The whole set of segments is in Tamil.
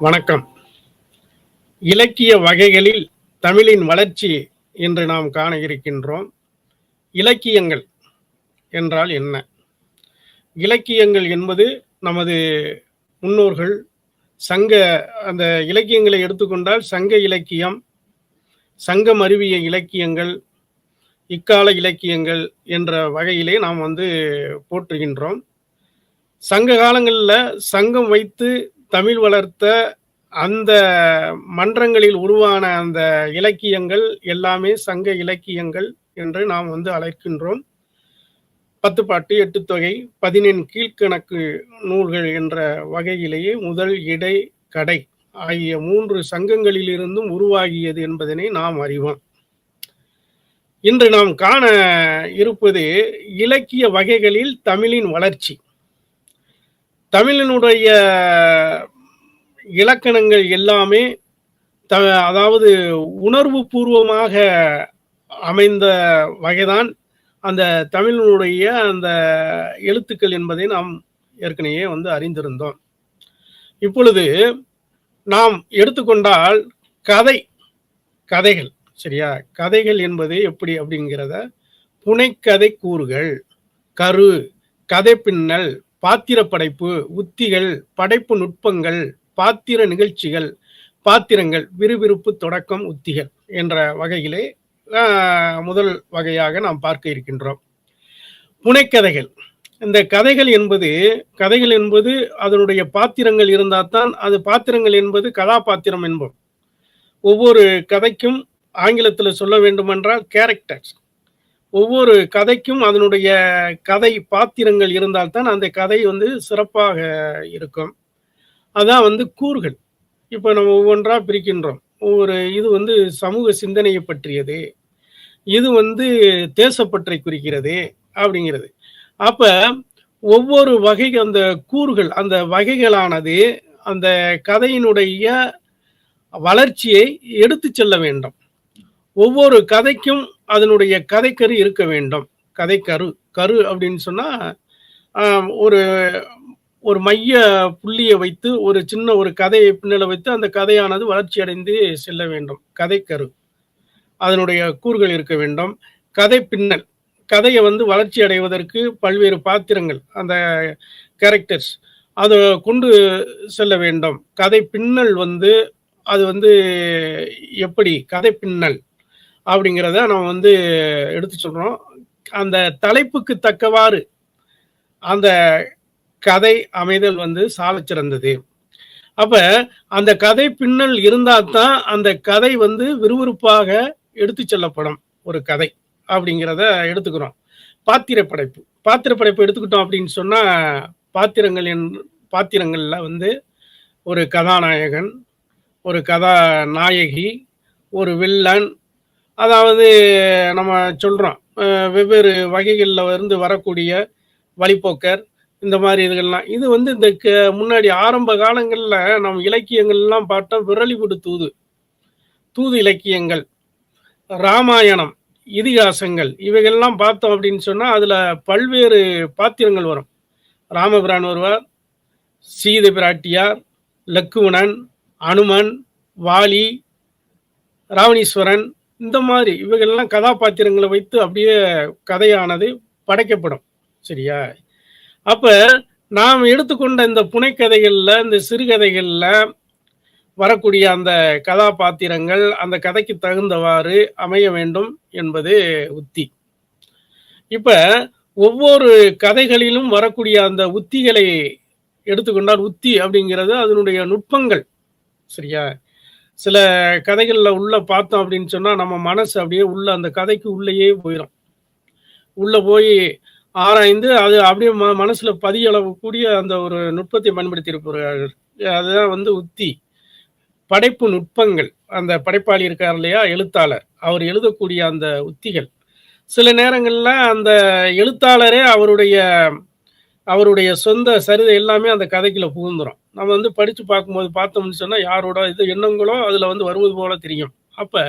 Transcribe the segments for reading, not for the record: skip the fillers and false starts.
வணக்கம். இலக்கிய வகைகளில் தமிழின் வளர்ச்சி என்று நாம் காண இருக்கின்றோம். இலக்கியங்கள் என்றால் என்ன? இலக்கியங்கள் என்பது நமது முன்னோர்கள் சங்க அந்த இலக்கியங்களை எடுத்துக்கொண்டால் சங்க இலக்கியம், சங்கம் அருவிய இலக்கியங்கள், இக்கால இலக்கியங்கள் என்ற வகையிலே நாம் போற்றுகின்றோம். சங்க காலங்களில் சங்கம் வைத்து தமிழ் வளர்த்த அந்த மன்றங்களில் உருவான அந்த இலக்கியங்கள் எல்லாமே சங்க இலக்கியங்கள் என்று நாம் அழைக்கின்றோம். 10 பாட்டு, 8 தொகை, 14 கீழ்க்கணக்கு நூல்கள் என்ற வகையிலேயே முதல், இடை, கடை ஆகிய 3 சங்கங்களிலிருந்தும் உருவாகியது என்பதனை நாம் அறிவோம். இன்று நாம் காண இருப்பது இலக்கிய வகைகளில் தமிழின் வளர்ச்சி. தமிழினுடைய இலக்கணங்கள் எல்லாமே அதாவது உணர்வு பூர்வமாக அமைந்த வகைதான் அந்த தமிழினுடைய அந்த எழுத்துக்கள் என்பதை நாம் ஏற்கனவே அறிந்திருந்தோம். இப்பொழுது நாம் எடுத்துக்கொண்டால் கதைகள் சரியா? கதைகள் என்பது எப்படி அப்படிங்கிறத புனைக்கதை கூறுகள், கரு, கதை பின்னல், பாத்திர படைப்பு, உத்திகள், படைப்பு நுட்பங்கள், பாத்திர நிகழ்ச்சிகள், பாத்திரங்கள், விறுவிறுப்பு, தொடக்கம், உத்திகள் என்ற வகையிலே முதல் வகையாக நாம் பார்க்க இருக்கின்றோம். புனைக்கதைகள். இந்த கதைகள் என்பது அதனுடைய பாத்திரங்கள் இருந்தால் தான் அது பாத்திரங்கள் என்பது கதாபாத்திரம் என்போம். ஒவ்வொரு கதைக்கும் ஆங்கிலத்தில் சொல்ல வேண்டுமென்றால் கேரக்டர்ஸ். ஒவ்வொரு கதைக்கும் அதனுடைய கதை பாத்திரங்கள் இருந்தால்தான் அந்த கதை சிறப்பாக இருக்கும். அதான் கூறுகள். இப்போ நம்ம ஒவ்வொன்றா பிரிக்கின்றோம். இது சமூக சிந்தனையை பற்றியது, இது தேசப்பற்றை குறிக்கிறது அப்படிங்கிறது. அப்ப ஒவ்வொரு வகை அந்த கூறுகள், அந்த வகைகளானது அந்த கதையினுடைய வளர்ச்சியை எடுத்து செல்ல வேண்டும். ஒவ்வொரு கதைக்கும் அதனுடைய கதைக்கரு இருக்க வேண்டும். கரு அப்படின்னு சொன்னா ஒரு ஒரு மைய புள்ளியை வைத்து ஒரு சின்ன ஒரு கதையை பின்னல வைத்து அந்த கதையானது வளர்ச்சி அடைந்து செல்ல வேண்டும். கதைக்கரு, அதனுடைய கூறுகள் இருக்க வேண்டும். கதை பின்னல், கதையை வளர்ச்சி அடைவதற்கு பல்வேறு பாத்திரங்கள், அந்த கேரக்டர்ஸ் அதை கொண்டு செல்ல வேண்டும். கதை பின்னல் அது எப்படி கதை பின்னல் அப்படிங்கிறத நம்ம எடுத்து சொல்றோம். அந்த தலைப்புக்கு தக்கவாறு அந்த கதை அமைதல் சாலச் சிறந்தது. அப்ப அந்த கதை பின்னல் இருந்தால்தான் அந்த கதை விறுவிறுப்பாக எடுத்து செல்லப்படும் ஒரு கதை அப்படிங்கிறத எடுத்துக்கிறோம். பாத்திர படைப்பு எடுத்துக்கிட்டோம் அப்படின்னு சொன்னா பாத்திரங்கள்ல ஒரு கதாநாயகன், ஒரு கதாநாயகி, ஒரு வில்லன், அதாவது நம்ம சொல்றோம் வெவ்வேறு வகைகளில் வரக்கூடிய வழிப்போக்கர், இந்த மாதிரி இதுகள்லாம். இது இந்த முன்னாடி ஆரம்ப காலங்களில் நம்ம இலக்கியங்கள்லாம் பார்த்தோம். விரலிவிடு தூது இலக்கியங்கள், ராமாயணம், இதிகாசங்கள் இவைகள்லாம் பார்த்தோம் அப்படின்னு சொன்னால் அதில் பல்வேறு பாத்திரங்கள் வரும். ராமபிரான் வருவார், சீதை பிராட்டியார், லக்குவணன், அனுமன், வாலி, ராவணீஸ்வரன், இந்த மாதிரி இவைகள்லாம் கதாபாத்திரங்களை வைத்து அப்படியே கதையானது படைக்கப்படும். சரியா? அப்ப நாம் எடுத்துக்கொண்ட இந்த புனைக்கதைகள்ல, இந்த சிறுகதைகள்ல வரக்கூடிய அந்த கதாபாத்திரங்கள் அந்த கதைக்கு தகுந்தவாறு அமைய வேண்டும் என்பது உத்தி. இப்ப ஒவ்வொரு கதைகளிலும் வரக்கூடிய அந்த உத்திகளை எடுத்துக்கொண்டால், உத்தி அப்படிங்கிறது அதனுடைய நுட்பங்கள். சரியா? சில கதைகளில் உள்ள பார்த்தோம் அப்படின்னு சொன்னா நம்ம மனசு அப்படியே உள்ள அந்த கதைக்கு உள்ளேயே போயிடும். உள்ள போய் ஆராய்ந்து அது அப்படியே மனசுல பதியளவு கூடிய அந்த ஒரு நுட்பத்தை பயன்படுத்தி இருப்பார்கள். அதுதான் உத்தி. படைப்பு நுட்பங்கள். அந்த படைப்பாளி இருக்கார் இல்லையா, எழுத்தாளர், அவர் எழுதக்கூடிய அந்த உத்திகள். சில நேரங்கள்ல அந்த எழுத்தாளரே அவருடைய சொந்த சரிதை எல்லாமே அந்த கதைக்குள்ள புகுந்துரும். நம்ம படிச்சு பார்க்கும்போது பார்த்தோம்னு சொன்னா யாரோட இது எண்ணங்களோ அதுல வருவது போல தெரியும். அப்ப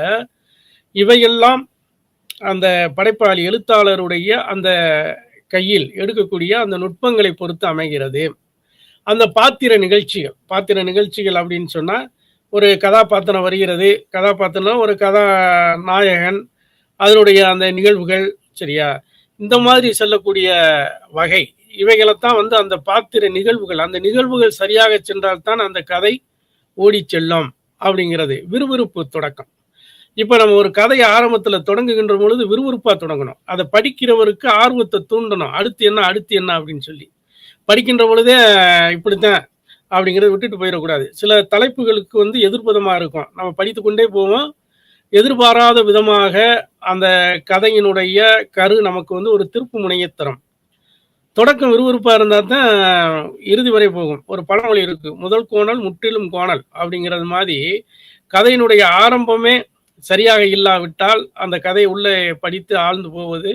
இவையெல்லாம் அந்த படைப்பாளி எழுத்தாளருடைய அந்த கையில் எடுக்கக்கூடிய அந்த நுட்பங்களை பொறுத்து அமைகிறது. அந்த பாத்திர நிகழ்ச்சிகள் அப்படின்னு சொன்னா, ஒரு கதாபாத்திரம் வருகிறது. கதாபாத்திரம்னா ஒரு கதாநாயகன், அதனுடைய அந்த நிகழ்வுகள் சரியா? இந்த மாதிரி செல்லக்கூடிய வகை. இவைகளத்தான் வந்து அந்த பாத்திர நிகழ்வுகள். அந்த நிகழ்வுகள் சரியாக சென்றால் தான் அந்த கதை ஓடிச் செல்லும் அப்படிங்கிறது. விறுவிறுப்பு தொடக்கம். இப்ப நம்ம ஒரு கதைய ஆரம்பத்துல தொடங்குகின்ற பொழுது விறுவிறுப்பா தொடங்கணும். அத படிக்கிறவருக்கு ஆர்வத்த தூண்டணும். அடுத்து என்ன? அடுத்து என்ன? அப்படின்னு சொல்லி. படிக்கின்ற பொழுதே இப்படித்தான் அப்படிங்கிறத விட்டுட்டு போயிடக்கூடாது. சில தலைப்புகளுக்கு வந்து எதிர்ப்பதமா இருக்கும். நம்ம படித்துக் கொண்டே போவோம். எதிர்பாராத விதமாக அந்த கதையினுடைய கரு நமக்கு வந்து ஒரு திருப்பு முனையத் தரும். தொடக்கம் விறுவிறுப்பா இருந்தா தான் இறுதி வரை போகும். ஒரு பழமொழி இருக்கு. முதல் கோணல் முற்றிலும் கோணல் அப்படிங்கிறது மாரி, கதையினுடைய ஆரம்பமே சரியாக இல்லாவிட்டால், அந்த கதை உள்ளே படித்து ஆழ்ந்து போவது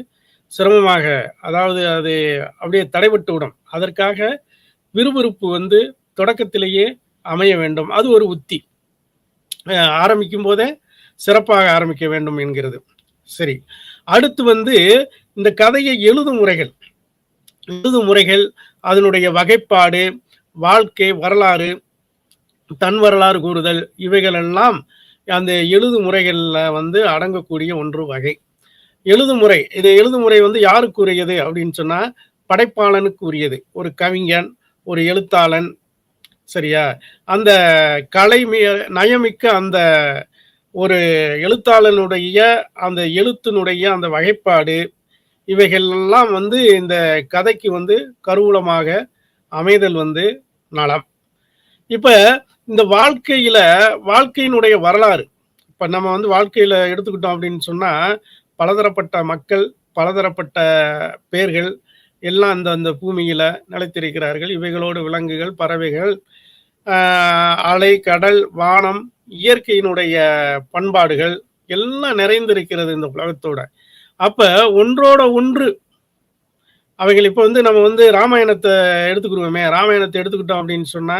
சிரமமாக, அதாவது அது அப்படியே தடைபட்டு விடும். அதற்காக விறுவிறுப்பு வந்து தொடக்கத்திலேயே அமைய வேண்டும். அது ஒரு உத்தி. ஆரம்பிக்கும் போதே சிறப்பாக ஆரம்பிக்க வேண்டும் என்கிறது. சரி. அடுத்து வந்து இந்த கதையை எழுதும் முறைகள், அதனுடைய வகைப்பாடு, வாழ்க்கை வரலாறு, தன் வரலாறு கூறுதல் இவைகளெல்லாம் அந்த எழுதும் முறைகள்ல வந்து அடங்கக்கூடிய ஒன்று வகை. எழுதுமுறை வந்து யாருக்கு உரியது அப்படின்னு சொன்னா, படைப்பாளனுக்கு உரியது. ஒரு கவிஞன், ஒரு எழுத்தாளன் சரியா? அந்த நயமிக்க அந்த ஒரு எழுத்தாளனுடைய அந்த எழுத்தினுடைய அந்த வகைப்பாடு, இவைகள் எல்லாம் வந்து இந்த கதைக்கு வந்து கருவூலமாக அமைதல் வந்து நலம். இப்ப இந்த வாழ்க்கையினுடைய வரலாறு, இப்ப நம்ம வந்து வாழ்க்கையில எடுத்துக்கிட்டோம் அப்படின்னு சொன்னா, பலதரப்பட்ட மக்கள், பலதரப்பட்ட பேர்கள் எல்லாம் அந்த பூமியில நிலைத்திருக்கிறார்கள். இவைகளோடு விலங்குகள், பறவைகள், அலை, கடல், வானம், இயற்கையினுடைய பண்பாடுகள் எல்லாம் நிறைந்திருக்கிறது இந்த உலகத்தோட. அப்ப ஒன்றோட ஒன்று அவைகள் இப்ப வந்து நம்ம வந்து ராமாயணத்தை எடுத்துக்கிடுவோமே. ராமாயணத்தை எடுத்துக்கிட்டோம் அப்படின்னு சொன்னா,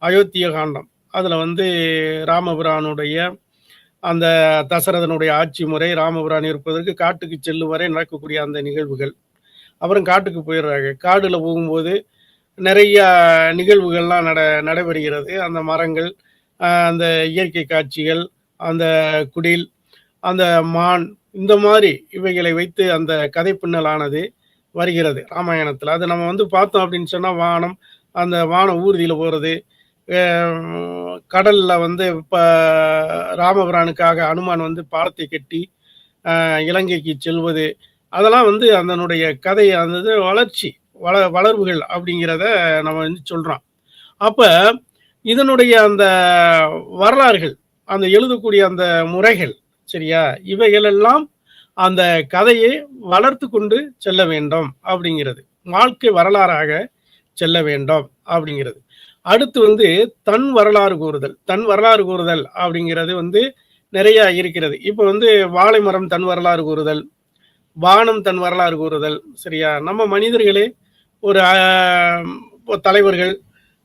அயோத்திய காண்டம். அதுல வந்து ராமபிரானுடைய அந்த தசரதனுடைய ஆட்சி முறை, ராமபிரான் இருப்பதற்கு காட்டுக்கு செல்லும் வரை நடக்கக்கூடிய அந்த நிகழ்வுகள். அப்புறம் காட்டுக்கு போயிடுறாங்க. காடுல போகும்போது நிறைய நிகழ்வுகள்லாம் நடைபெறுகிறது. அந்த மரங்கள், அந்த இயற்கை காட்சிகள், அந்த குடில், அந்த மான், இந்த மாதிரி இவைகளை வைத்து அந்த கதை பின்னலானது வருகிறது ராமாயணத்துல. அது நம்ம வந்து பார்த்தோம் அப்படின்னு சொன்னா, அந்த வான ஊர்தியில போறது, கடல்ல வந்து இப்ப ராமபிரானுக்காக அனுமான் வந்து பாலத்தை கட்டி இலங்கைக்கு செல்வது, அதெல்லாம் வந்து அதனுடைய கதை அந்த வளர்ச்சி வளர்வுகள் அப்படிங்கிறத நம்ம வந்து சொல்றோம். அப்ப இதனுடைய அந்த வரலாறுகள், அந்த எழுதக்கூடிய அந்த முறைகள் சரியா, இவைகள் எல்லாம் அந்த கதையை வளர்த்து கொண்டு செல்ல வேண்டும் அப்படிங்கிறது. வாழ்க்கை வரலாறாக செல்ல வேண்டும் அப்படிங்கிறது. அடுத்து வந்து தன் வரலாறு கூறுதல் அப்படிங்கிறது வந்து நிறைய இருக்கிறது. இப்ப வந்து வாழை மரம் தன் வரலாறு கூறுதல், வானம் தன் வரலாறு கூறுதல் சரியா. நம்ம மனிதர்களே ஒரு தலைவர்கள்,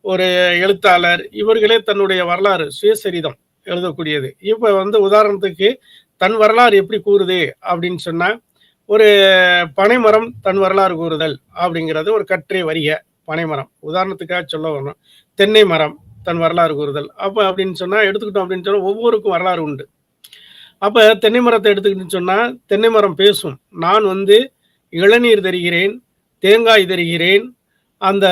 ஒரு எழுத்தாளர், இவர்களே தன்னுடைய வரலாறு சுயசரிதம் எழுதக்கூடியது. இப்ப வந்து உதாரணத்துக்கு தன் வரலாறு எப்படி கூறுது அப்படின்னு சொன்னா, ஒரு பனைமரம் தன் வரலாறு கூறுதல் அப்படிங்கிறது ஒரு கட்டுரை வரிக. பனைமரம் உதாரணத்துக்காக சொல்ல வரணும். தென்னை மரம் தன் வரலாறு கூறுதல். அப்ப அப்படின்னு சொன்னா எடுத்துக்கிட்டோம் அப்படின்னு சொன்னா ஒவ்வொருக்கும் வரலாறு உண்டு. அப்ப தென்னை மரத்தை எடுத்துக்கிட்டு சொன்னா, தென்னை மரம் பேசும். நான் வந்து இளநீர் தருகிறேன், தேங்காய் தருகிறேன், அந்த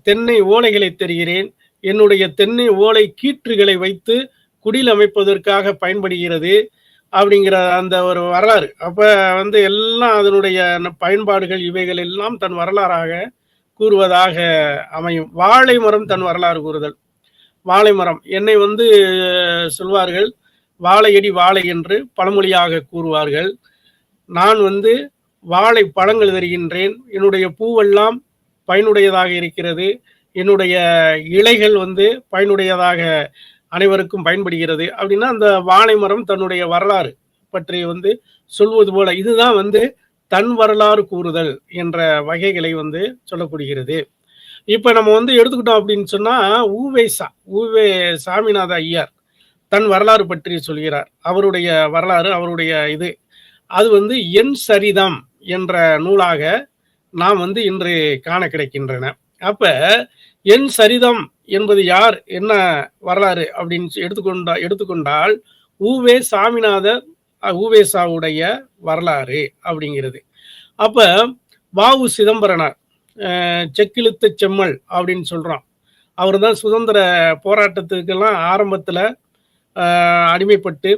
தென்னை ஓலைகளை தருகிறேன், என்னுடைய தென்னை ஓலை கீற்றுகளை வைத்து குடில் அமைப்பதற்காக பயன்படுகிறது அப்படிங்கிற அந்த ஒரு வரலாறு. அப்ப வந்து எல்லாம் அதனுடைய பயன்பாடுகள் இவைகள் எல்லாம் தன் வரலாறாக கூறுவதாக அமையும். வாழை மரம் தன் வரலாறு கூறுதல். வாழை மரம் என்னை வந்து சொல்வார்கள், வாழையடி வாழை என்று பழமொழியாக கூறுவார்கள். நான் வந்து வாழை பழங்கள் தருகின்றேன், என்னுடைய பூவெல்லாம் பயனுடையதாக இருக்கிறது, என்னுடைய இலைகள் வந்து பயனுடையதாக அனைவருக்கும் பயன்படுகிறது அப்படின்னா, அந்த வாழை மரம் தன்னுடைய வரலாறு பற்றி வந்து சொல்வது போல இதுதான் வந்து தன் வரலாறு கூறுதல் என்ற வகைகளை வந்து சொல்லப்படுகிறது. இப்ப நம்ம வந்து எடுத்துக்கிட்டோம் அப்படின்னு சொன்னா, ஊவே சாமிநாத ஐயர் தன் வரலாறு பற்றி சொல்கிறார். அவருடைய வரலாறு, அவருடைய அது வந்து என் சரிதம் என்ற நூலாக நாம் வந்து இன்று காண கிடைக்கின்றன. அப்ப என் சரிதம் என்பது யார், என்ன வரலாறு அப்படின்னு எடுத்துக்கொண்டால் உவே சாமிநாதர் உவேசாவுடைய வரலாறு அப்படிங்கிறது. அப்ப வாவு சிதம்பரனார் செக்கிழுத்த செம்மல் அப்படின்னு சொல்றோம். அவர் தான் சுதந்திர போராட்டத்துக்கெல்லாம் ஆரம்பத்துல அடிமைப்பட்டு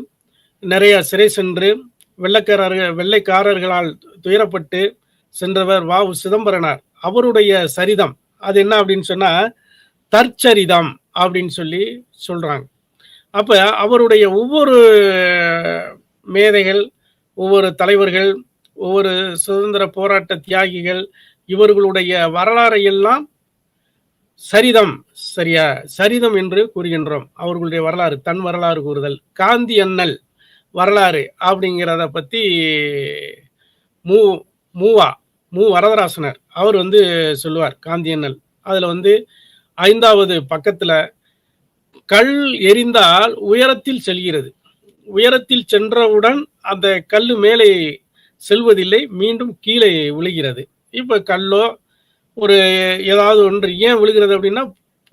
நிறைய சிறை சென்று வெள்ளைக்காரர்களால் துயரப்பட்டு சென்றவர் வாவு சிதம்பரனார். அவருடைய சரிதம் அது என்ன அப்படின்னு சொன்னா தற்சரிதம் அப்படின்னு சொல்லி சொல்றாங்க. அப்ப அவருடைய ஒவ்வொரு மேதைகள், ஒவ்வொரு தலைவர்கள், ஒவ்வொரு சுதந்திர போராட்ட தியாகிகள் இவர்களுடைய வரலாறை எல்லாம் சரிதம், சரியா சரிதம் என்று கூறுகின்றோம். அவர்களுடைய வரலாறு, தன் வரலாறு கூறுதல். காந்தி அண்ணல் வரலாறு அப்படிங்கிறத பத்தி மூ மூவா மு வரதராசனர் அவர் வந்து சொல்லுவார் காந்தி அண்ணல். அதுல வந்து 5வது பக்கத்துல கல் எரிந்தால் உயரத்தில் செல்கிறது, உயரத்தில் சென்றவுடன் அந்த கல்லு மேலே செல்வதில்லை, மீண்டும் கீழே விழுகிறது. இப்ப கல்லோ ஒரு ஏதாவது ஒன்று ஏன் விழுகிறது அப்படின்னா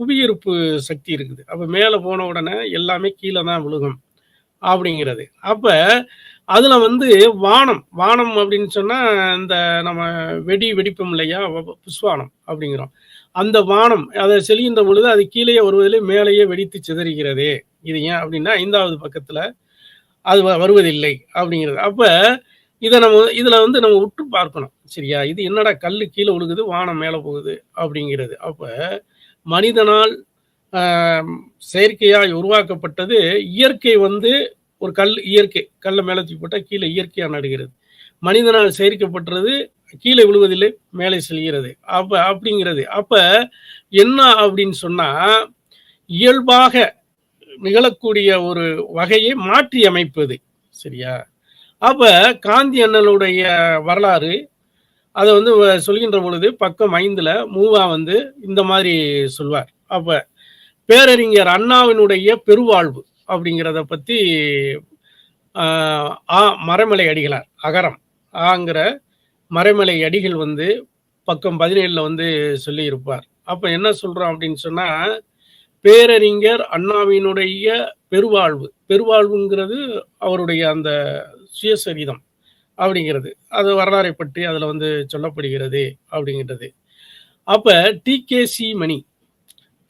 புவியீர்ப்பு சக்தி இருக்குது. அப்ப மேல போன உடனே எல்லாமே கீழே தான் விழுகும் அப்படிங்கிறது. அப்ப அதுல வந்து வானம் வானம் அப்படின்னு சொன்னா இந்த நம்ம வெடிப்போம் இல்லையா, புஷ்வானம் அப்படிங்கிறோம். அந்த வானம் அதை செல்கின்ற பொழுது அது கீழே வருவதிலே மேலேயே வெடித்து சிதறுகிறது. இது ஏன் அப்படின்னா 5வது பக்கத்துல அது வருவதில்லை அப்படிங்கிறது. அப்ப இதுல வந்து நம்ம உற்று பார்க்கணும். சரியா, இது என்னடா கல்லு கீழே விழுகுது, வானம் மேல போகுது அப்படிங்கிறது. அப்ப மனிதனால் செயற்கையாய் உருவாக்கப்பட்டது. இயற்கை வந்து ஒரு இயற்கை கல்லை மேலே தூக்கி போட்டால் கீழே இயற்கையா நடுகிறது. மனிதனால் செயற்கைப்பட்டது கீழே விழுவதில்லை, மேலே செல்கிறது. அப்படிங்கிறது. அப்ப என்ன அப்படின்னு சொன்னா இயல்பாக நிகழக்கூடிய ஒரு வகையை மாற்றி அமைப்பது. சரியா, அப்ப காந்தி அண்ணலுடைய வரலாறு அதை வந்து சொல்கின்ற பொழுது பக்கம் 5ல மூவா வந்து இந்த மாதிரி சொல்வார். அப்ப பேரறிஞர் அண்ணாவினுடைய பெருவாழ்வு அப்படிங்கிறத பத்தி மறைமலை அடிகளார் அகரம் ஆங்கிற மறைமலை அடிகள் வந்து பக்கம் 17ல வந்து சொல்லி இருப்பார். அப்ப என்ன சொல்றோம் அப்படின்னு சொன்னா பேரறிஞர் அண்ணாவினுடைய பெருவாழ்வுங்கிறது அவருடைய அந்த சுயசரிதம் அப்படிங்கிறது, அது வரலாறை பற்றி அதுல வந்து சொல்லப்படுகிறது அப்படிங்கிறது. அப்ப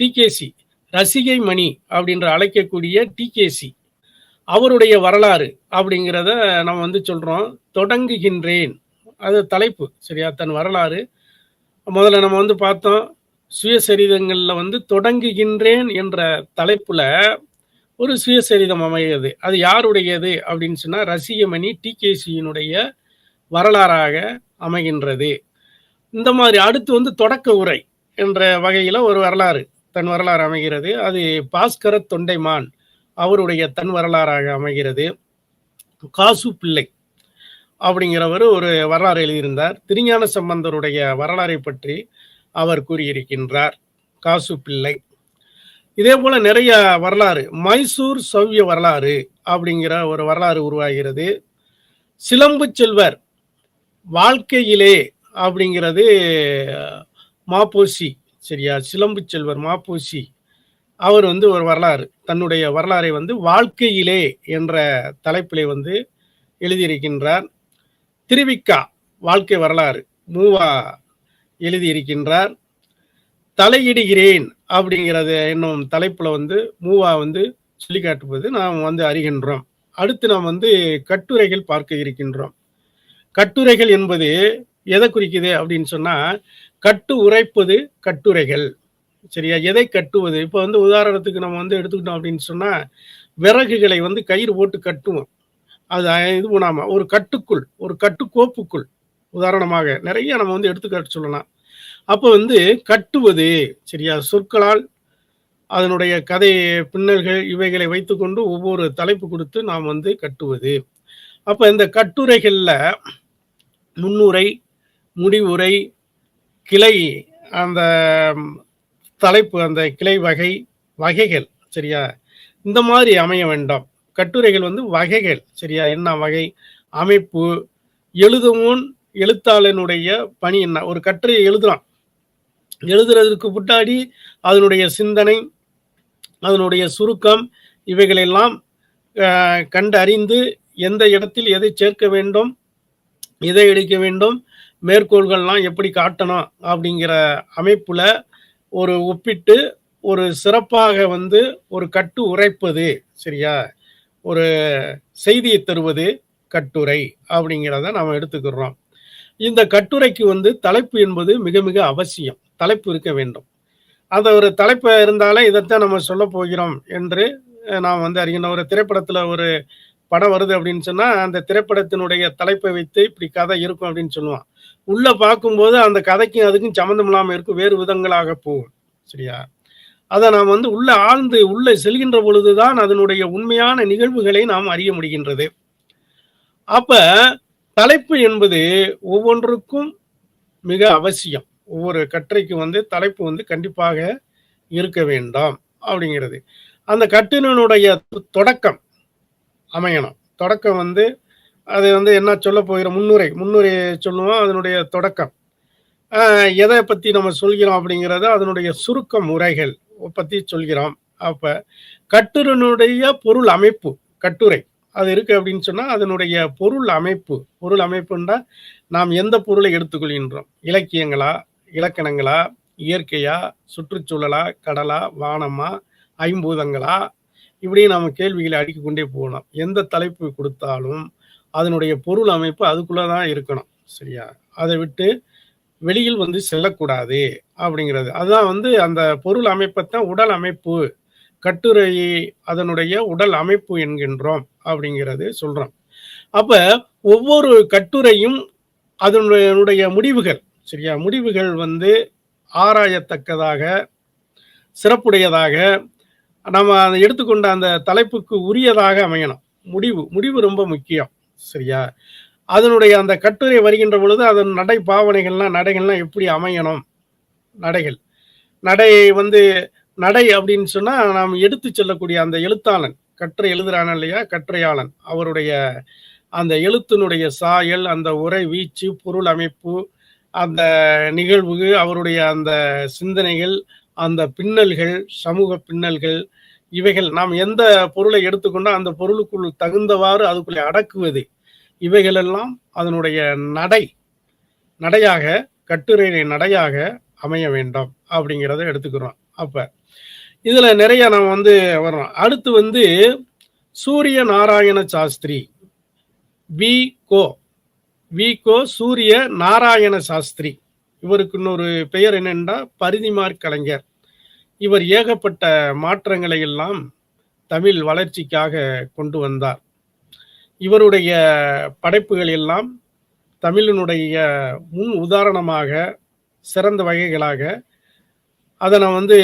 டிகேசி ரசிகை மணி அப்படின்ற அழைக்கக்கூடிய டிகேசி அவருடைய வரலாறு அப்படிங்கிறத நம்ம வந்து சொல்றோம். தொடங்குகின்றேன், அது தலைப்பு. சரியா, தன் வரலாறு முதல்ல நம்ம வந்து பார்த்தோம். சுயசரிதங்கள்ல வந்து தொடங்குகின்றேன் என்ற தலைப்புல ஒரு சுயசரிதம் அமைகிறது. அது யாருடையது அப்படின்னு சொன்னா ரசிகமணி டிகேசியினுடைய வரலாறாக அமைகின்றது. இந்த மாதிரி அடுத்து வந்து தொடக்க உரை என்ற வகையில ஒரு வரலாறு, தன் வரலாறு அமைகிறது. அது பாஸ்கர தொண்டைமான் அவருடைய தன் வரலாறாக அமைகிறது. காசு பிள்ளை அப்படிங்கிறவர் ஒரு வரலாறு எழுதியிருந்தார். திருஞான சம்பந்தருடைய வரலாறை பற்றி அவர் கூறியிருக்கின்றார், காசு பிள்ளை. இதே போல நிறைய வரலாறு, மைசூர் சவ்ய வரலாறு அப்படிங்கிற ஒரு வரலாறு உருவாகிறது. சிலம்பு செல்வர் வாழ்க்கையிலே அப்படிங்கிறது மாப்போசி. சரியா, சிலம்பு செல்வர் மாப்போசி அவர் வந்து ஒரு வரலாறு, தன்னுடைய வரலாறை வந்து வாழ்க்கையிலே என்ற தலைப்பிலே வந்து எழுதியிருக்கின்றார். திருவிக்கா வாழ்க்கை வரலாறு மூவா எழுதியிருக்கின்றார். தலையிடுகிறேன் அப்படிங்கிறது என்னும் தலைப்புல வந்து மூவா வந்து சொல்லி காட்டுவது நாம் வந்து அறிகின்றோம். அடுத்து நாம் வந்து கட்டுரைகள் பார்க்க இருக்கின்றோம். கட்டுரைகள் என்பது எதை குறிக்குது அப்படின்னு சொன்னா கட்டு உரைப்பது கட்டுரைகள். சரியா, எதை கட்டுவது? இப்போ வந்து உதாரணத்துக்கு நம்ம வந்து எடுத்துக்கிட்டோம் அப்படின்னு சொன்னா விறகுகளை வந்து கயிறு போட்டு கட்டுவோம். அது இது பண்ணாம ஒரு கட்டுக்குள், ஒரு கட்டுக்கோப்புக்குள் உதாரணமாக நிறைய நம்ம வந்து எடுத்துக்காட்டு சொல்லலாம். அப்போ வந்து கட்டுவது, சரியா, சொற்களால் அதனுடைய கதை பின்னல்கள் இவைகளை வைத்துக்கொண்டு ஒவ்வொரு தலைப்பு கொடுத்து நாம் வந்து கட்டுவது. அப்ப இந்த கட்டுரைகள்ல முன்னுரை, முடிவுரை, கிளை, அந்த தலைப்பு, அந்த கிளை வகைகள், சரியா, இந்த மாதிரி அமைய வேண்டாம். கட்டுரைகள் வந்து வகைகள். சரியா, என்ன வகை, அமைப்பு, எழுதுவோன் எழுத்தாளனுடைய பணி என்ன. ஒரு கட்டுரையை எழுதுறதுக்கு முன்னாடி அதனுடைய சிந்தனை, அதனுடைய சுருக்கம் இவைகளெல்லாம் கண்டறிந்து எந்த இடத்தில் எதை சேர்க்க வேண்டும், எதை இடிக்க வேண்டும், மேற்கோள்கள்லாம் எப்படி காட்டணும் அப்படிங்கிற அமைப்புல ஒரு ஒப்பிட்டு ஒரு சிறப்பாக வந்து ஒரு கட்டு உரைப்பது, சரியா? ஒரு செய்தியை தருவது கட்டுரை அப்படிங்கிறத நாம் எடுத்துக்கிறோம். இந்த கட்டுரைக்கு வந்து தலைப்பு என்பது மிக மிக அவசியம். தலைப்பு இருக்க வேண்டும். அந்த ஒரு தலைப்பு இருந்தாலே இதைத்தான் நம்ம சொல்ல போகிறோம் என்று நாம் வந்து அறியணும். ஒரு திரைப்படத்துல ஒரு படம் வருது அப்படின்னு சொன்னா அந்த திரைப்படத்தினுடைய தலைப்பை வைத்து இப்படி கதை இருக்கும் அப்படின்னு சொல்லுவான். உள்ள பார்க்கும்போது அந்த கதைக்கும் அதுக்கும் சம்மந்தம் இல்லாம இருக்கும், வேறு விதங்களாக போகும், சரியா? அதை நாம் வந்து உள்ள ஆழ்ந்து உள்ள செல்கின்ற பொழுதுதான் அதனுடைய உண்மையான நிகழ்வுகளை நாம் அறிய முடிகின்றது. அப்ப தலைப்பு என்பது ஒவ்வொன்றுக்கும் மிக அவசியம். ஒவ்வொரு கட்டுரைக்கு வந்து தலைப்பு வந்து கண்டிப்பாக இருக்க வேண்டாம் அப்படிங்கிறது. அந்த கட்டுரையினுடைய தொடக்கம் அமையணும். தொடக்கம் வந்து அது வந்து என்ன சொல்ல போகிறோம், முன்னுரை சொல்லுவோம். அதனுடைய தொடக்கம் எதை பத்தி நம்ம சொல்கிறோம் அப்படிங்கிறத அதனுடைய சுருக்கம் உரைகள் பத்தி சொல்கிறோம். அப்ப கட்டுரையினுடைய பொருள் அமைப்பு, கட்டுரை அது இருக்கு அப்படின்னு சொன்னா அதனுடைய பொருள் அமைப்புன்னா நாம் எந்த பொருளை எடுத்துக்கொள்கின்றோம்? இலக்கியங்களா, இலக்கணங்களா, இயற்கையா, சுற்றுச்சூழலா, கடலா, வானமா, ஐம்பூதங்களா, இப்படி நம்ம கேள்விகளை அடுக்கிக் கொண்டே போகலாம். எந்த தலைப்பு கொடுத்தாலும் அதனுடைய பொருள் அமைப்பு அதுக்குள்ளதான் இருக்கணும், சரியா? அதை விட்டு வெளியில் வந்து செல்லக்கூடாது அப்படிங்கிறது. அதுதான் வந்து அந்த பொருள் அமைப்பைத்தான் உடல் அமைப்பு, கட்டுரை அதனுடைய உடல் அமைப்பு என்கின்றோம் அப்படிங்கிறது சொல்றோம். அப்ப ஒவ்வொரு கட்டுரையும் அதனுடைய முடிவுகள், சரியா? முடிவுகள் வந்து ஆராயத்தக்கதாக, சிறப்புடையதாக, நம்ம அதை எடுத்துக்கொண்ட அந்த தலைப்புக்கு உரியதாக அமையணும். முடிவு ரொம்ப முக்கியம், சரியா? அதனுடைய அந்த கட்டுரை வருகின்ற பொழுது அதன் நடைகள்லாம் எப்படி அமையணும்? நடை வந்து நடை அப்படின்னு சொன்னா நாம் எடுத்து செல்லக்கூடிய அந்த எழுத்தாளன், கட்டுரை எழுதுறான் இல்லையா, கட்டுரையாளன், அவருடைய அந்த எழுத்தினுடைய சாயல், அந்த உரை வீச்சு, பொருள் அமைப்பு, அந்த நிகழ்வு, அவருடைய அந்த சிந்தனைகள், அந்த பின்னல்கள், சமூக பின்னல்கள், இவைகள் நாம் எந்த பொருளை எடுத்துக்கொண்டோ அந்த பொருளுக்குள் தகுந்தவாறு அதுக்குள்ளே அடக்குவது, இவைகளெல்லாம் அதனுடைய நடையாக, கட்டுரை நடையாக அமைய வேண்டும் அப்படிங்கிறத எடுத்துக்கிறோம். அப்ப இதுல நிறைய நம்ம வந்து வர்றோம். அடுத்து வந்து சூரிய நாராயண சாஸ்திரி, வி.கோ. சூரிய நாராயண சாஸ்திரி. இவருக்கு இன்னொரு பெயர் என்னென்றா பரிதிமாற் கலைஞர். இவர் ஏகப்பட்ட மாற்றங்களை எல்லாம் தமிழ் வளர்ச்சிக்காக கொண்டு வந்தார். இவருடைய படைப்புகள் எல்லாம் தமிழினுடைய முன் உதாரணமாக, சிறந்த வகைகளாக, அதை நான் வந்து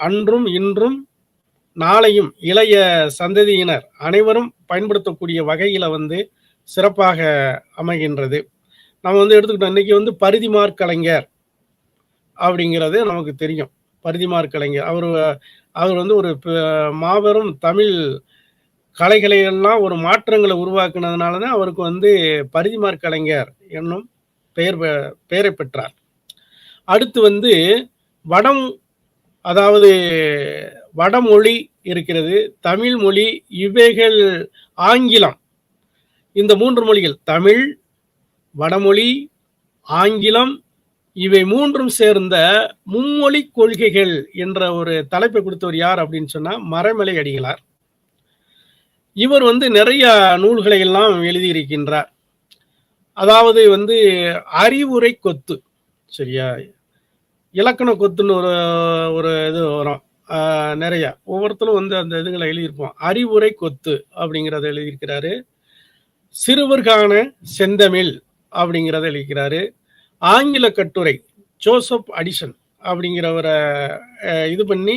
அன்றும் இன்றும் நாளையும் இளைய சந்ததியினர் அனைவரும் பயன்படுத்தக்கூடிய வகையில வந்து சிறப்பாக அமைகின்றது. நம்ம வந்து எடுத்துக்கிட்டோம், இன்னைக்கு வந்து பரிதிமாற் கலைஞர் அப்படிங்கிறது நமக்கு தெரியும். பரிதிமாற் கலைஞர் அவர் வந்து ஒரு மாபெரும் தமிழ் கலைகளை எல்லாம் ஒரு மாற்றங்களை உருவாக்குனதுனால தான் அவருக்கு வந்து பரிதிமாற் கலைஞர் என்னும் பெயரை பெற்றார். அடுத்து வந்து அதாவது வடமொழி இருக்கிறது, தமிழ் மொழி, இவைகள் ஆங்கிலம். இந்த 3 மொழிகள், தமிழ், வடமொழி, ஆங்கிலம், இவை 3ம் சேர்ந்த மும்மொழி கொள்கைகள் என்ற ஒரு தலைப்பை கொடுத்தவர் யார் அப்படின்னு சொன்னா மறைமலை அடிகளார். இவர் வந்து நிறைய நூல்களை எல்லாம் எழுதியிருக்கின்றார். அதாவது வந்து அறிவுரை கொத்து, சரியா? இலக்கண கொத்துன்னு ஒரு இது வரும். நிறைய ஒவ்வொருத்தரும் வந்து அந்த இதுகளை எழுதியிருப்போம். அறிவுரை கொத்து அப்படிங்கிறத எழுதியிருக்கிறாரு. சிறுவர்கான செந்தமிழ் அப்படிங்கிறத எழுதியிருக்கிறாரு. ஆங்கில கட்டுரை ஜோசப் அடிசன் அப்படிங்கிறவரை இது பண்ணி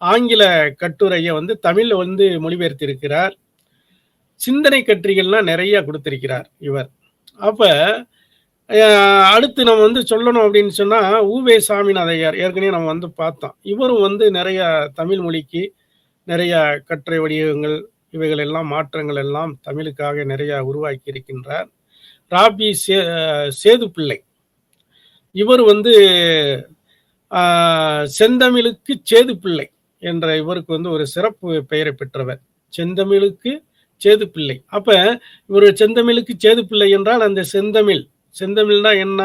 ஆங்கில கட்டுரையை வந்து தமிழ்ல வந்து மொழிபெயர்த்திருக்கிறார். சிந்தனை கட்டுரைகள்லாம் நிறைய கொடுத்திருக்கிறார் இவர். அப்ப அடுத்து நம்ம வந்து சொல்லணும் அப்படின்னு சொன்னா உவே சாமிநாதையார், ஏற்கனவே நம்ம வந்து பார்த்தோம். இவரும் வந்து நிறைய தமிழ் மொழிக்கு நிறைய கட்டுரை வடிவங்கள், இவைகள் எல்லாம் மாற்றங்கள் எல்லாம் தமிழுக்காக நிறைய உருவாக்கி இருக்கின்றார். ராபி சேது பிள்ளை, இவர் வந்து செந்தமிழுக்கு சேது பிள்ளை என்ற இவருக்கு வந்து ஒரு சிறப்பு பெயரை பெற்றவர். செந்தமிழுக்கு சேது பிள்ளை. அப்ப இவரு செந்தமிழுக்கு சேது பிள்ளை என்றால் அந்த செந்தமிழ், செந்தமிழ்னா என்ன?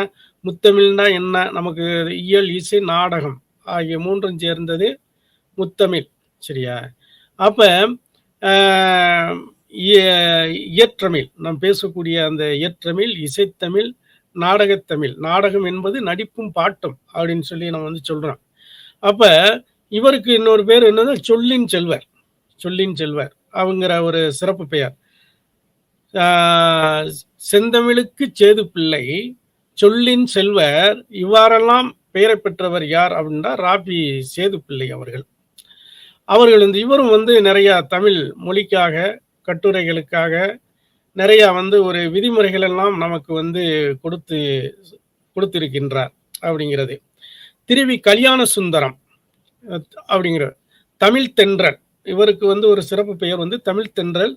முத்தமிழ்னா என்ன? நமக்கு இயல், இசை, நாடகம் ஆகிய 3ம் சேர்ந்தது முத்தமிழ். சரியா? அப்ப அ இயற்றமிழ், நாம் பேசக்கூடிய அந்த இயற்றமிழ், இசைத்தமிழ், நாடகத்தமிழ். நாடகம் என்பது நடிப்பும் பாட்டும் அப்படின்னு சொல்லி நம்ம வந்து சொல்றோம். அப்ப இவருக்கு இன்னொரு பேர் என்னது? சொல்லின் செல்வர். சொல்லின் செல்வர் அவங்கிற ஒரு சிறப்பு பெயர். ஆ செந்தமிழுக்கு சேது பிள்ளை, சொல்லின் செல்வர் இவ்வாறெல்லாம் பெயரை பெற்றவர் யார் அப்படின்னா ராபி சேது பிள்ளை அவர்கள். அவர்கள் வந்து இவரும் வந்து நிறைய தமிழ் மொழிக்காக, கட்டுரைகளுக்காக நிறைய வந்து ஒரு விதிமுறைகள் எல்லாம் நமக்கு வந்து கொடுத்து கொடுத்திருக்கின்றார் அப்படிங்கிறது. திருவி கல்யாண சுந்தரம் அப்படிங்கிற தமிழ் தென்றல், இவருக்கு வந்து ஒரு சிறப்பு பெயர் வந்து தமிழ் தென்றல்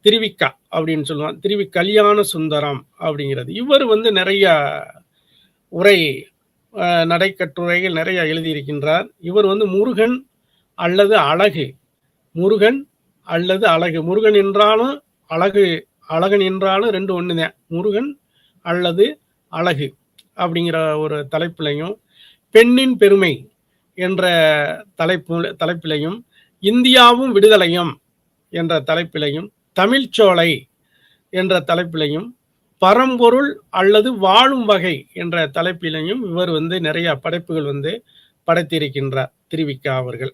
திருவிக்கா அப்படின்னு சொல்லுவாங்க. திருவி கல்யாண சுந்தரம் அப்படிங்கிறது. இவர் வந்து நிறைய உரை நடைக்கட்டுரைகள் நிறைய எழுதியிருக்கின்றார். இவர் வந்து முருகன் அல்லது அழகு, முருகன் அல்லது அழகு, முருகன் என்றாலும் அழகு, அழகன் என்றாலும் 2 ஒண்ணுதான். முருகன் அல்லது அழகு அப்படிங்கிற ஒரு தலைப்பிலையும், பெண்ணின் பெருமை என்ற தலைப்பிலையும், இந்தியாவும் விடுதலையும் என்ற தலைப்பிலையும், தமிழ்ச்சோலை என்ற தலைப்பிலையும், பரம்பொருள் அல்லது வாழும் வகை என்ற தலைப்பிலையும் இவர் வந்து நிறைய படைப்புகள் வந்து படைத்திருக்கின்றார் திருவிக்கா அவர்கள்.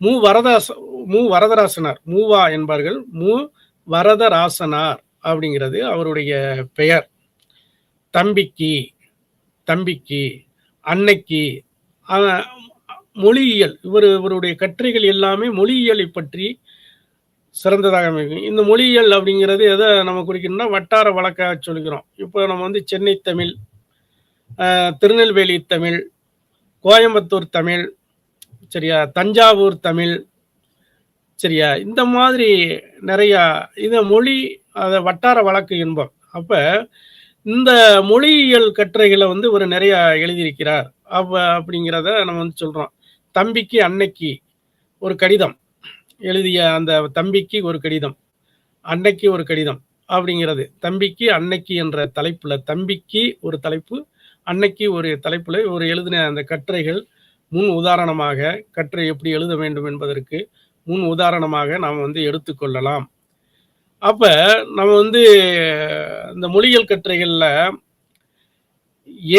மு வரதராசனார், மூவா என்பார்கள். மு வரதராசனார் அப்படிங்கிறது அவருடைய பெயர். தம்பிக்கு, தம்பிக்கு, அன்னைக்கு, மொழியியல், இவருடைய கட்டுரைகள் எல்லாமே மொழியியலை பற்றி சிறந்ததாக அமைக்கும். இந்த மொழியியல் அப்படிங்கிறது எதை நம்ம குறிக்கணும்னா வட்டார வழக்காக சொல்கிறோம். இப்போ நம்ம வந்து சென்னை தமிழ், திருநெல்வேலி தமிழ், கோயம்புத்தூர் தமிழ், சரியா, தஞ்சாவூர் தமிழ், சரியா, இந்த மாதிரி நிறைய இத மொழி அதை வட்டார வழக்கு என்போம். அப்ப இந்த மொழியியல் கட்டுரைகளை வந்து ஒரு நிறைய எழுதியிருக்கிறார் அப்படிங்கிறத நம்ம வந்து சொல்றோம். தம்பிக்கு அன்னைக்கு ஒரு கடிதம் எழுதிய அந்த தம்பிக்கு ஒரு கடிதம், அன்னைக்கு ஒரு கடிதம் அப்படிங்கிறது. தம்பிக்கு அன்னைக்கு என்ற தலைப்புல, தம்பிக்கு ஒரு தலைப்பு, அன்னைக்கு ஒரு தலைப்புல ஒரு எழுதின அந்த கட்டுரைகள் முன் உதாரணமாக, கட்டுரை எப்படி எழுத வேண்டும் என்பதற்கு முன் உதாரணமாக நாம் வந்து எடுத்துக்கொள்ளலாம். அப்ப நம்ம வந்து இந்த மொழியியல் கட்டுரைகள்ல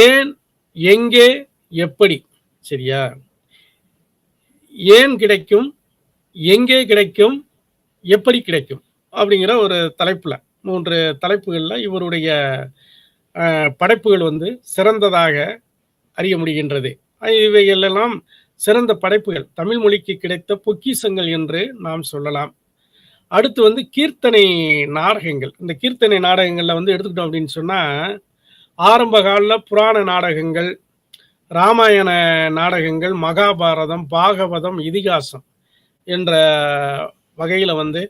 ஏன், எங்கே, எப்படி, சரியா, ஏன் கிடைக்கும், எங்கே கிடைக்கும், எப்படி கிடைக்கும் அப்படிங்கிற ஒரு தலைப்புல 3 தலைப்புகள்ல இவருடைய படைப்புகள் வந்து சிறந்ததாக அறிய முடிகின்றது. இவைகள் எல்லாம் சிறந்த படைப்புகள், தமிழ் மொழிக்கு கிடைத்த பொக்கிஷங்கள் என்று நாம் சொல்லலாம். அடுத்து வந்து கீர்த்தனை நாடகங்கள். இந்த கீர்த்தனை நாடகங்கள்ல வந்து எடுத்துக்கிட்டோம் அப்படின்னு சொன்னா, ஆரம்ப கால புராண நாடகங்கள், ராமாயண நாடகங்கள், மகாபாரதம், பாகவதம், இதிகாசம் என்ற வகையில வந்து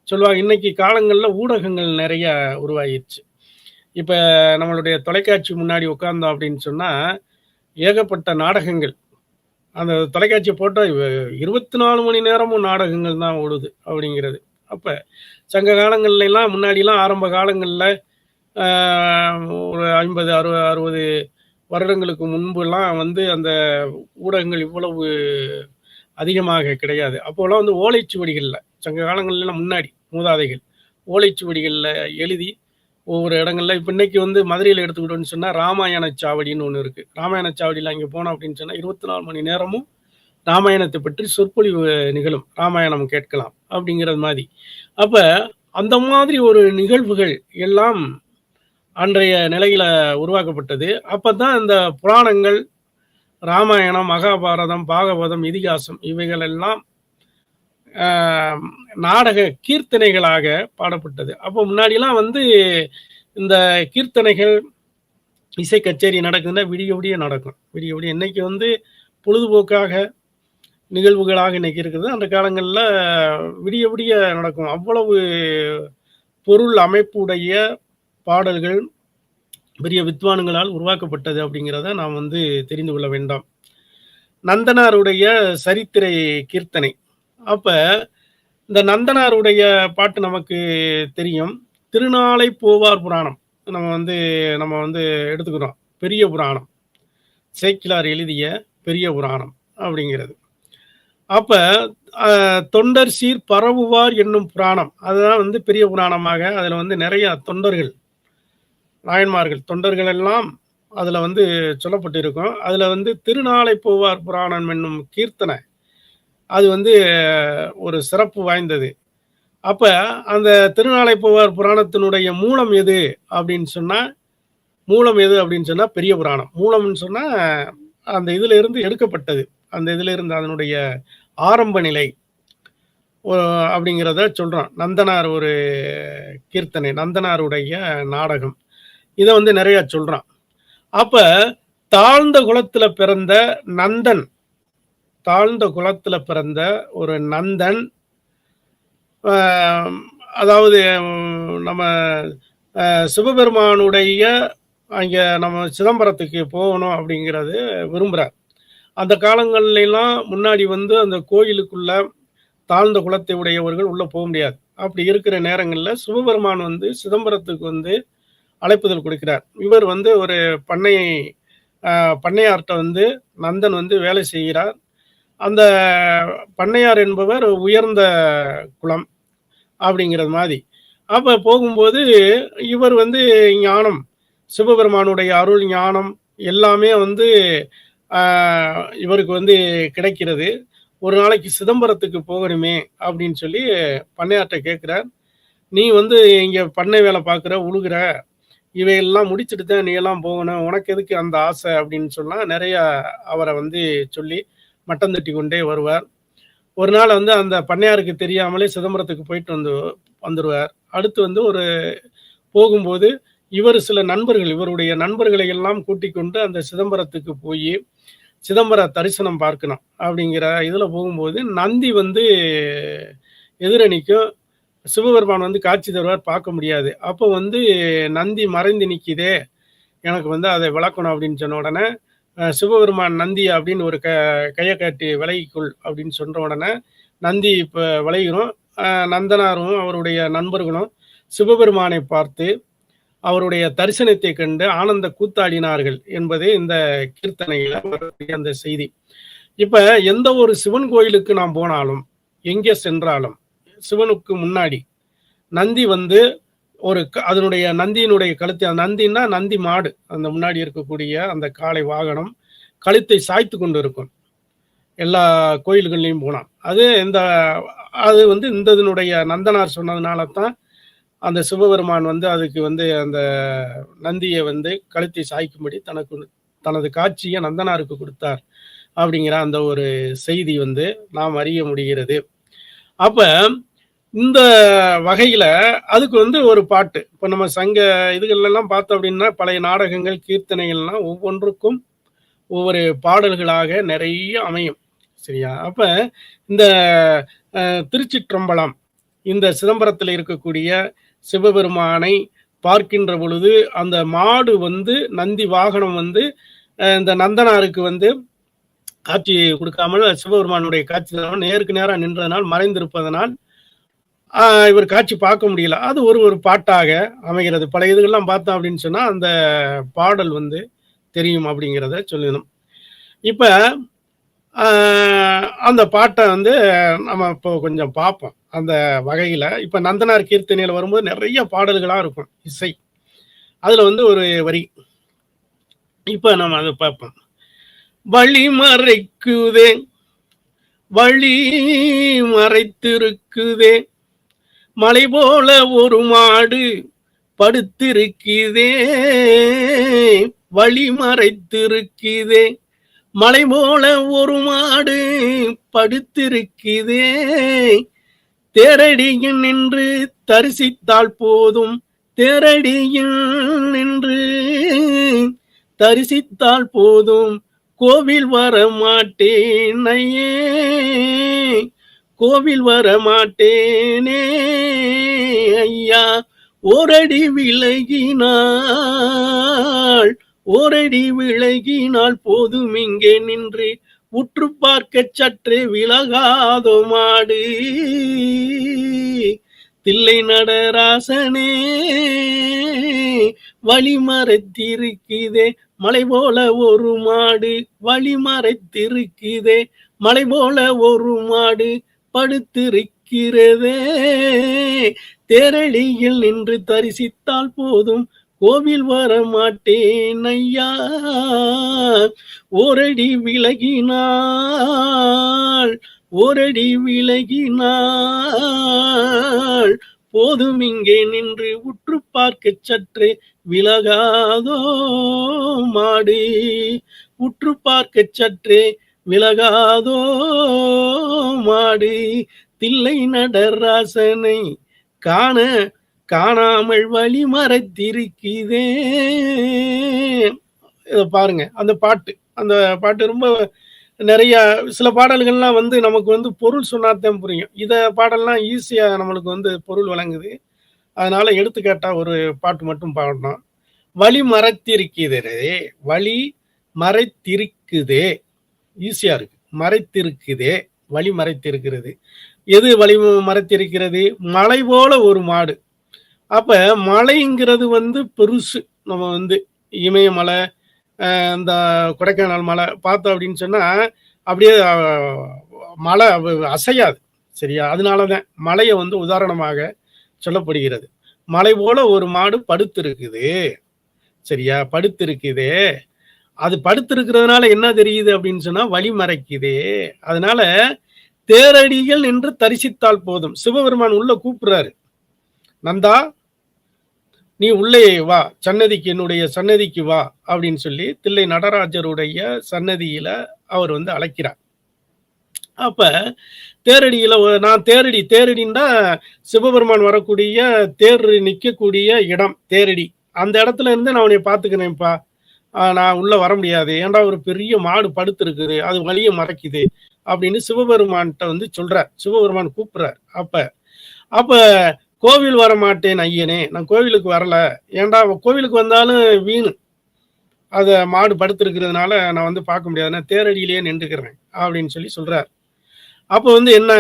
சொல்லுவாங்க. இன்னைக்கு காலங்கள்ல ஊடகங்கள் நிறைய உருவாகிடுச்சு. இப்ப நம்மளுடைய தொலைக்காட்சி முன்னாடி உட்கார்ந்தோம் அப்படின்னு சொன்னா ஏகப்பட்ட நாடகங்கள். அந்த தொலைக்காட்சியை போட்டா 24 மணி நேரமும் நாடகங்கள் தான் ஓடுது அப்படிங்கிறது. அப்ப சங்க காலங்கள்ல எல்லாம், முன்னாடிலாம் ஆரம்ப காலங்கள்ல ஒரு 50, 60 வருடங்களுக்கு முன்புலாம் வந்து அந்த ஊடகங்கள் இவ்வளவு அதிகமாக கிடையாது. அப்போலாம் வந்து ஓலைச்சுவடிகள்ல, சங்க காலங்கள்லாம் முன்னாடி மூதாதைகள் ஓலைச்சுவடிகள்ல எழுதி ஒவ்வொரு இடங்கள்ல, இப்போ இன்னைக்கு வந்து மதுரையில் எடுத்துக்கிட்டோம்னு சொன்னா ராமாயண சாவடின்னு ஒன்று இருக்கு. ராமாயண சாவடியில் அங்கே போனோம் அப்படின்னு சொன்னா 24 மணி நேரமும் ராமாயணத்தை பற்றி சொற்பொழிவு நிகழும், ராமாயணம் கேட்கலாம் அப்படிங்கிறது மாதிரி. அப்ப அந்த மாதிரி ஒரு நிகழ்வுகள் எல்லாம் அன்றைய நிலையில உருவாக்கப்பட்டது. அப்பதான் இந்த புராணங்கள், ராமாயணம், மகாபாரதம், பாகவதம், இதிகாசம் இவைகள் எல்லாம் நாடக கீர்த்தனைகளாக பாடப்பட்டது. அப்போ முன்னாடிலாம் வந்து இந்த கீர்த்தனைகள், இசை கச்சேரி நடக்குதுன்னா விடிய விடிய நடக்கும். விடிய விடிய இன்னைக்கு வந்து பொழுதுபோக்காக நிகழ்வுகளாக இன்னைக்கு இருக்குது. அந்த காலங்களில் விடிய விடிய நடக்கும். அவ்வளவு பொருள் அமைப்புடைய பாடல்கள் பெரிய வித்வான்களால் உருவாக்கப்பட்டது அப்படிங்கிறத நாம் வந்து தெரிந்து கொள்ள வேண்டாம். நந்தனாருடைய சரித்திரை கீர்த்தனை. அப்ப இந்த நந்தனாருடைய பாட்டு நமக்கு தெரியும். திருநாளை போவார் புராணம். நம்ம வந்து நம்ம வந்து எடுத்துக்கிறோம். பெரிய புராணம். சேக்கிழார் எழுதிய பெரிய புராணம் அப்படிங்கிறது. அப்ப அ தொண்டர் சீர் பரவுவார் என்னும் புராணம். அதுதான் வந்து பெரிய புராணமாக அதுல வந்து நெறைய தொண்டர்கள், நாயன்மார்கள், தொண்டர்கள் எல்லாம் அதுல வந்து சொல்லப்பட்டிருக்கும். அதுல வந்து திருநாளை போவார் புராணம் என்னும் கீர்த்தனை, அது வந்து ஒரு சிறப்பு வாய்ந்தது. அப்ப அந்த திருநாளை போவார் புராணத்தினுடைய மூலம் எது அப்படின்னு சொன்னா பெரிய புராணம். மூலம்னு சொன்னா அந்த இதுல இருந்து எடுக்கப்பட்டது. அந்த இதுல இருந்து அதனுடைய ஆரம்ப நிலை அப்படிங்கிறத சொல்றோம். நந்தனார் ஒரு கீர்த்தனை, நந்தனாருடைய நாடகம். இத வந்து நெறைய சொல்றான். அப்ப தாழ்ந்த குலத்துல பிறந்த நந்தன், தாழ்ந்த குலத்துல பிறந்த ஒரு நந்தன், அ அதாவது நம்ம சிவபெருமானுடைய அங்க நம்ம சிதம்பரத்துக்கு போகணும் அப்படிங்கிறது விரும்புறார். அந்த காலங்கள்லாம் முன்னாடி வந்து அந்த கோயிலுக்குள்ள தாழ்ந்த குலத்தை உடையவர்கள் உள்ள போ முடியாது. அப்படி இருக்கிற நேரங்கள்ல சிவபெருமான் வந்து சிதம்பரத்துக்கு வந்து அழைப்புதல் கொடுக்கிறார். இவர் வந்து ஒரு பண்ணை அ பண்ணையார்ட்ட வந்து நந்தன் வந்து வேலை செய்கிறார். அந்த பண்ணையார் என்பவர் உயர்ந்த குலம் அப்படிங்கிறது மாரி. அப்ப போகும்போது இவர் வந்து ஞானம், சிவபெருமானுடைய அருள், ஞானம் எல்லாமே வந்து அ இவருக்கு வந்து கிடைக்கிறது. ஒரு நாளைக்கு சிதம்பரத்துக்கு போகணுமே அப்படின்னு சொல்லி பண்ணையார்ட்ட கேட்கிறார். "நீ வந்து இங்க பண்ணை வேலை பார்க்குற, உழுகுற, இவையெல்லாம் முடிச்சுட்டு தான் நீ எல்லாம் போகணும். உனக்கு எதுக்கு அந்த ஆசை?" அப்படின்னு சொன்னா நெறைய அவர வந்து சொல்லி மட்டம் தட்டி கொண்டே வருவார். ஒரு நாள் வந்து அந்த பண்ணையாருக்கு தெரியாமலே சிதம்பரத்துக்கு போயிட்டு வந்துருவார். அடுத்து வந்து ஒரு போகும்போது இவர் சில நண்பர்கள், இவருடைய நண்பர்களை எல்லாம் கூட்டிக் கொண்டு அந்த சிதம்பரத்துக்கு போயி, சிதம்பர தரிசனம் பார்க்கணும் அப்படிங்கிற இதுல போகும்போது, நந்தி வந்து எதிர நிக்கும். சிவபெருமான் வந்து காட்சி தருவார், பார்க்க முடியாது. அப்போ வந்து நந்தி மறைந்து நிக்குதே, எனக்கு வந்து அதை விளக்கணும் அப்படின்னு சொன்ன உடனே, சிவபெருமான் நந்தி அப்படின்னு ஒரு கைய காட்டி விலகிக்கொள் அப்படின்னு சொன்ன உடனே, நந்தி இப்ப விலகிரும். நந்தனாரும் அவருடைய நண்பர்களும் சிவபெருமானை பார்த்து அவருடைய தரிசனத்தை கண்டு ஆனந்த கூத்தாடினார்கள் என்பதே இந்த கீர்த்தனையில வரக்கூடிய அந்த செய்தி. இப்ப எந்த ஒரு சிவன் கோயிலுக்கு நாம் போனாலும், எங்கே சென்றாலும், சிவனுக்கு முன்னாடி நந்தி வந்து ஒரு அதனுடைய நந்தியினுடைய கழுத்தை, நந்தின்னா நந்தி மாடு, அந்த முன்னாடி இருக்கக்கூடிய அந்த காளை வாகனம் கழுத்தை சாய்த்து கொண்டு இருக்கும். எல்லா கோயில்கள்லயும் போனா. அது வந்து இந்த இதனுடைய நந்தனார் சொன்னதுனால தான் அந்த சிவபெருமான் வந்து அதுக்கு வந்து அந்த நந்தியை வந்து கழுத்தை சாய்க்கும்படி தனது காட்சியை நந்தனாருக்கு கொடுத்தார் அப்படிங்கிற அந்த ஒரு செய்தி வந்து நாம் அறிய முடிகிறது. அப்ப இந்த வகையில அதுக்கு வந்து ஒரு பாட்டு, இப்ப நம்ம சங்க இதுகள்லாம் பார்த்தோம் அப்படின்னா பழைய நாடகங்கள், கீர்த்தனைகள்லாம் ஒவ்வொன்றுக்கும் ஒவ்வொரு பாடல்களாக நிறைய அமையும். சரியா? அப்ப இந்த திருச்சிற்றம்பலம், இந்த சிதம்பரத்தில் இருக்கக்கூடிய சிவபெருமானை பார்க்கின்ற பொழுது அந்த மாடு வந்து நந்தி வாகனம் வந்து இந்த நந்தனாருக்கு வந்து காட்சி கொடுக்காமல் சிவபெருமானுடைய காட்சி நேருக்கு நேராக நின்றதனால், மறைந்திருப்பதனால் இவர் காட்சி பார்க்க முடியல. அது ஒரு பாட்டாக அமைகிறது. பல இதுகள்லாம் பார்த்தோம் அப்படின்னு சொன்னா அந்த பாடல் வந்து தெரியும் அப்படிங்கிறத சொல்லணும். இப்ப அந்த பாட்டை வந்து நம்ம இப்போ கொஞ்சம் பார்ப்போம். அந்த வகையில இப்ப நந்தனார் கீர்த்தனையில வரும்போது நிறைய பாடல்களா இருக்கும் இசை. அதுல வந்து ஒரு வரி. இப்ப நம்ம அதை பார்ப்போம். வழி மறைக்குதே, வழி மறைத்திருக்குதே, மலை போல ஒரு மாடு படுத்திருக்குதே, வழி மறைத்திருக்குதே, மலை போல ஒரு மாடு படுத்திருக்குதே, தேரடியில் நின்று தரிசித்தால் போதும், தேரடியில் நின்று தரிசித்தால் போதும், கோவில் வர மாட்டேன் ஐயே, கோவில் வர மாட்டேனே ஐயா, ஓரடி விலகினாள், ஓரடி விலகினால் போதும், இங்கே நின்று உற்று பார்க்க சற்றே விலகாதோ மாடு. தில்லை நடராசனே வழிமறைத்திருக்குதே மலை போல ஒரு மாடு. வழிமறைத்திருக்குதே மலை போல ஒரு மாடு படுத்திருக்கிறதே. தேரடியில் நின்று தரிசித்தால் போதும் கோவில் வர மாட்டேன் ஐயா. ஓரடி விலகினாள் ஓரடி விலகினாள் போதும் இங்கே நின்று உற்று பார்க்க சற்றே விலகாதோ மாடு. உற்று பார்க்க சற்றே விலகாதோ மாடு. தில்லை நடராசனை காண காணாமல் வழி மறைத்திருக்குதே. இத பாருங்க, அந்த பாட்டு ரொம்ப நிறைய சில பாடல்கள்லாம் வந்து நமக்கு வந்து பொருள் சொன்னாதான் புரியும். இத பாடல்லாம் ஈஸியா நம்மளுக்கு வந்து பொருள் வழங்குது. அதனால எடுத்துக்காட்டா ஒரு பாட்டு மட்டும் பாடணும். வழி மறைத்திருக்கிறதே, வழி மறைத்திருக்குதே, ஈஸியா இருக்கு. மறைத்திருக்குதே, வழி மறைத்திருக்கிறது. எது வழி மறைத்திருக்கிறது? மலை போல ஒரு மாடு. அப்ப மலைங்கிறது வந்து பெருசு. நம்ம வந்து இமயமலை, இந்த கொடைக்கானல் மலை பார்த்தோம் அப்படின்னு சொன்னா அப்படியே மலை அசையாது. சரியா? அதனாலதான் மலையை வந்து உதாரணமாக சொல்லப்படுகிறது. மலை போல ஒரு மாடு படுத்திருக்குது. சரியா? படுத்திருக்குதே. அது படுத்திருக்கிறதுனால என்ன தெரியுது அப்படின்னு சொன்னா வழி மறைக்குதே. அதனால தேரடிகள் நின்று தரிசித்தால் போதும். சிவபெருமான் உள்ள கூப்பிடுறாரு. நந்தா, நீ உள்ளே வா, சன்னதிக்கு, என்னுடைய சன்னதிக்கு வா அப்படின்னு சொல்லி தில்லை நடராஜருடைய சன்னதியில அவர் வந்து அழைக்கிறார். அப்ப தேரடியில நான் தேரடின்னா சிவபெருமான் வரக்கூடிய தேர் நிற்கக்கூடிய இடம் தேரடி. அந்த இடத்துல இருந்து நான் உன்னை பார்த்துக்கிறேன்ப்பா, நான் உள்ள வர முடியாது, ஏன்டா ஒரு பெரிய மாடு படுத்து இருக்குது, அது வழியை மறைக்குது அப்படின்னு சிவபெருமான்கிட்ட வந்து சொல்றார். சிவபெருமான் கூப்பிடுறார். அப்ப கோவில் வர மாட்டேன் ஐயனே, நான் கோவிலுக்கு வரல, ஏன்டா கோவிலுக்கு வந்தாலும் வீணு, அத மாடு படுத்திருக்கிறதுனால நான் வந்து பார்க்க முடியாது, நான் தேரடியிலேயே நின்றுக்கிறேன் அப்படின்னு சொல்லி சொல்றார். அப்ப வந்து என்ன,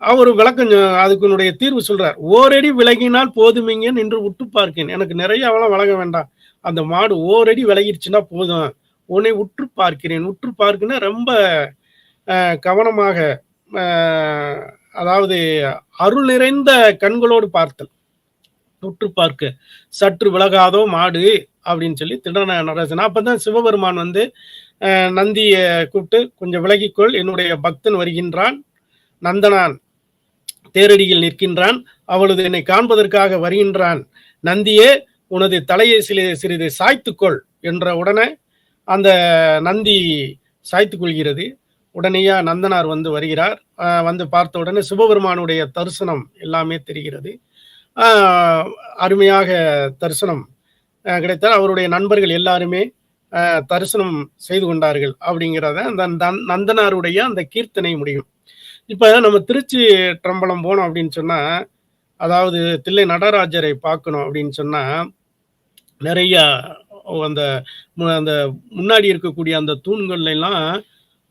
அவர் விளக்கம் அதுக்குனுடைய தீர்வு சொல்றார். ஓரடி விலகினால் போதுமிங்க நின்று உற்று பார்க்கேன். எனக்கு நிறைய அவளம் விலக வேண்டாம், அந்த மாடு ஓரடி விலகிடுச்சுன்னா போதும், உன்னை உற்று பார்க்கிறேன். உற்று பார்க்குன்னா ரொம்ப கவனமாக, அதாவது அருள் நிறைந்த கண்களோடு பார்த்தல். உற்று பார்க்க சற்று விலகாதோ மாடு அப்படின்னு சொல்லி திடன நடராஜன். அப்பதான் சிவபெருமான் வந்து நந்தியை கூப்பிட்டு, கொஞ்சம் விலகிக்கொள், என்னுடைய பக்தன் வருகின்றான், நந்தனான் தேரடியில் நிற்கின்றான், அவளது என்னை காண்பதற்காக வருகின்றான், நந்தியே உனது தலையை சிறிது சாய்த்துக்கொள் என்ற உடனே அந்த நந்தி சாய்த்து கொள்கிறது. உடனேயா நந்தனார் வந்து வருகிறார். வந்து பார்த்த உடனே சிவபெருமானுடைய தரிசனம் எல்லாமே தெரிகிறது. அருமையாக தரிசனம் கிடைத்தால். அவருடைய நண்பர்கள் எல்லாருமே தரிசனம் செய்து கொண்டார்கள் அப்படிங்கிறத அந்த நந்தனாருடைய அந்த கீர்த்தனை முடியும். இப்ப நம்ம திருச்சி ட்ரம்பலம் போனோம் அப்படின்னு சொன்னா, அதாவது தில்லை நடராஜரை பார்க்கணும் அப்படின்னு சொன்னா, நிறைய அந்த முன்னாடி இருக்கக்கூடிய அந்த தூண்கள்ல எல்லாம்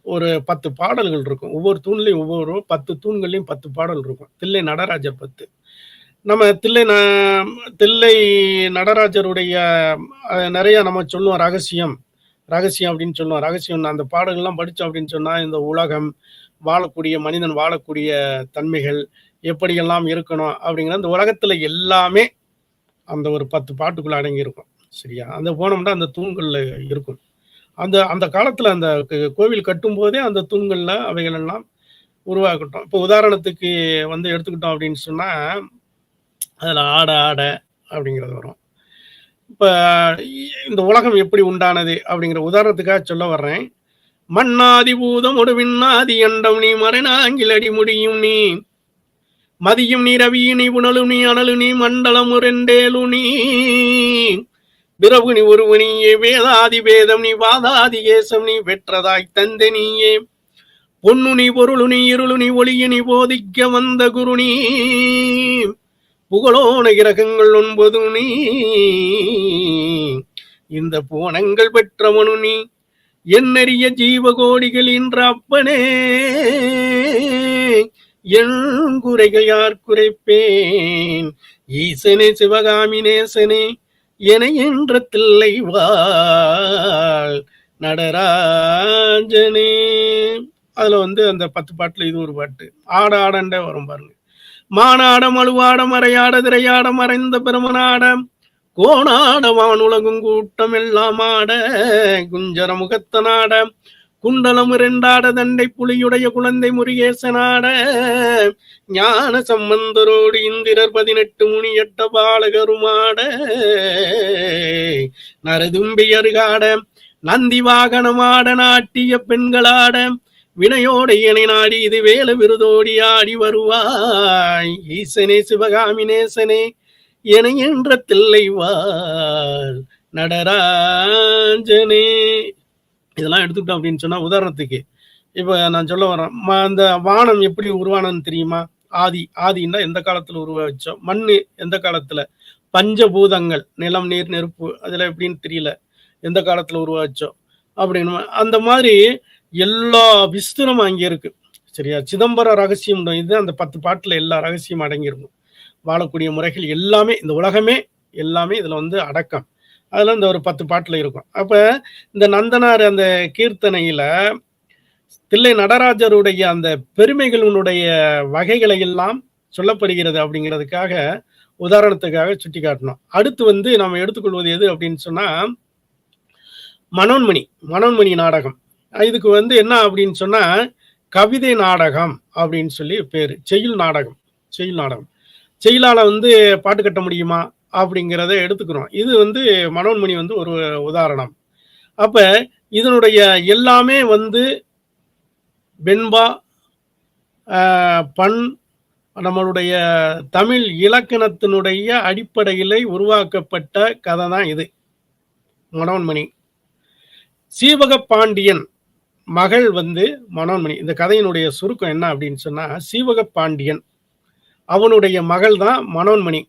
ஒரு 10 பாடல்கள் இருக்கும். ஒவ்வொரு தூண்லையும் 10 தூண்கள்லையும் 10 பாடல் இருக்கும். தில்லை நடராஜர் 10. நம்ம தில்லை நடராஜருடைய நிறைய நம்ம சொல்லுவோம் ரகசியம் அப்படின்னு சொல்லுவோம். ரகசியம் அந்த பாடல்கள்லாம் படித்தோம் அப்படின்னு சொன்னா, இந்த உலகம் வாழக்கூடிய மனிதன் வாழக்கூடிய தன்மைகள் எப்படியெல்லாம் இருக்கணும் அப்படிங்கிற அந்த உலகத்துல எல்லாமே அந்த ஒரு 10 பாட்டுக்குள்ள அடங்கி இருக்கும். சரியா? அந்த போனோம்னா அந்த தூண்கள்ல இருக்கும். அந்த காலத்துல அந்த கோவில் கட்டும் போதே அந்த தூண்கள்ல அவைகள் எல்லாம் உருவாக்கட்டும். இப்போ உதாரணத்துக்கு வந்து எடுத்துக்கிட்டோம் அப்படின்னு சொன்னா, அதுல ஆட அப்படிங்கிறது வரும். இப்ப இந்த உலகம் எப்படி உண்டானது அப்படிங்கிற உதாரணத்துக்காக சொல்ல வர்றேன். மண்ணாதி பூதம் ஒரு விண்ணாதி அண்டம் நீ மறைநாங்கில் அடி முடியும் நீ மதியும் நீ ரவியும் நீ புனலு நீ அனலு நீ மண்டலம் ரெண்டேலு நீ பிறவு நீ ஒருவ நீயே வேதாதி வேதம் நீ வாதாதி கேசம் நீ வெற்றதாய் தந்த நீயே பொன்னு நீ பொருளு நீ இருளு நீ ஒளிய நீ போதிக்க வந்த குரு நீ புகழோன கிரகங்கள் 9 நீ இந்த போனங்கள் பெற்றவனு நீ எண்ணறிய ஜீவகோடிகள் என்ற அப்பனே, என் குறைகள் யார் குறைப்பேன்? ஈசனே சிவகாமி நேசனே என என்ற தில்லை வாழ் நடராஜனே. அதுல வந்து அந்த 10 பாட்டுல இது ஒரு பாட்டு. ஆட ஆடண்டே வரும் பாருங்க. மானாட மழுவாட மறையாட திரையாட மறைந்த பெருமனாட கோணாட வானுலகும் கூட்டம் எல்லாம் ஆட குஞ்சர முகத்தனாட குண்டலம் இரண்டாட தண்டை புலியுடைய குழந்தை முருகேசனாட ஞான சம்பந்தரோடு இந்திரர் 18 முனியட்ட பாலகருமாட நரதும்பி அருகாட நந்தி வாகனமாட நாட்டிய பெண்களாட வினையோட இணை நாடி இது வேல விருதோடி ஆடி வருவாய். ஈசனே சிவகாமி நேசனே என என்ற தில்லை வாழ் நடராஜனே. இதெல்லாம் எடுத்துக்கிட்டோம் அப்படின்னு சொன்னா, உதாரணத்துக்கு இப்ப நான் சொல்ல வரேன், அந்த வானம் எப்படி உருவானன்னு தெரியுமா? ஆதின்னா எந்த காலத்துல உருவாச்சோம்? மண்ணு எந்த காலத்துல? பஞ்சபூதங்கள் நிலம் நீர் நெருப்பு அதுல எப்படின்னு தெரியல, எந்த காலத்துல உருவாச்சோம் அப்படின்னு. அந்த மாதிரி எல்லா விஸ்தரமும் அங்கே இருக்கு. சரியா? சிதம்பர ரகசியம் இது அந்த 10 பாட்டுல எல்லா ரகசியம் அடங்கியிருக்கும். வாழக்கூடிய முறைகள் எல்லாமே, இந்த உலகமே எல்லாமே இதுல வந்து அடக்கம். அதுல இந்த ஒரு 10 பாட்டுல இருக்கும். அப்ப இந்த நந்தனார் அந்த கீர்த்தனையில தில்லை நடராஜருடைய அந்த பெருமைகளுடைய வகைகளை எல்லாம் சொல்லப்படுகிறது அப்படிங்கிறதுக்காக, உதாரணத்துக்காக சுட்டி காட்டணும். அடுத்து வந்து நம்ம எடுத்துக்கொள்வது எது அப்படின்னு சொன்னா, மனோன்மணி நாடகம். இதுக்கு வந்து என்ன அப்படின்னு சொன்னா, கவிதை நாடகம் அப்படின்னு சொல்லி பேரு. செய்யுள் நாடகம். செய்யுளால வந்து பாட்டு கட்ட முடியுமா அப்படிங்கிறத எடுத்துக்கிறோம். இது வந்து மனோன்மணி வந்து ஒரு உதாரணம். அப்ப இதனுடைய எல்லாமே வந்து வெண்பா பண் நம்மளுடைய தமிழ் இலக்கணத்தினுடைய அடிப்படையிலே உருவாக்கப்பட்ட கதை தான் இது மனோன்மணி. சீவக பாண்டியன் மகள் வந்து மனோன்மணி. இந்த கதையினுடைய சுருக்கம் என்ன அப்படின்னு சொன்னா, சீவக பாண்டியன் அவனுடைய மகள் தான் மனோன்மணி.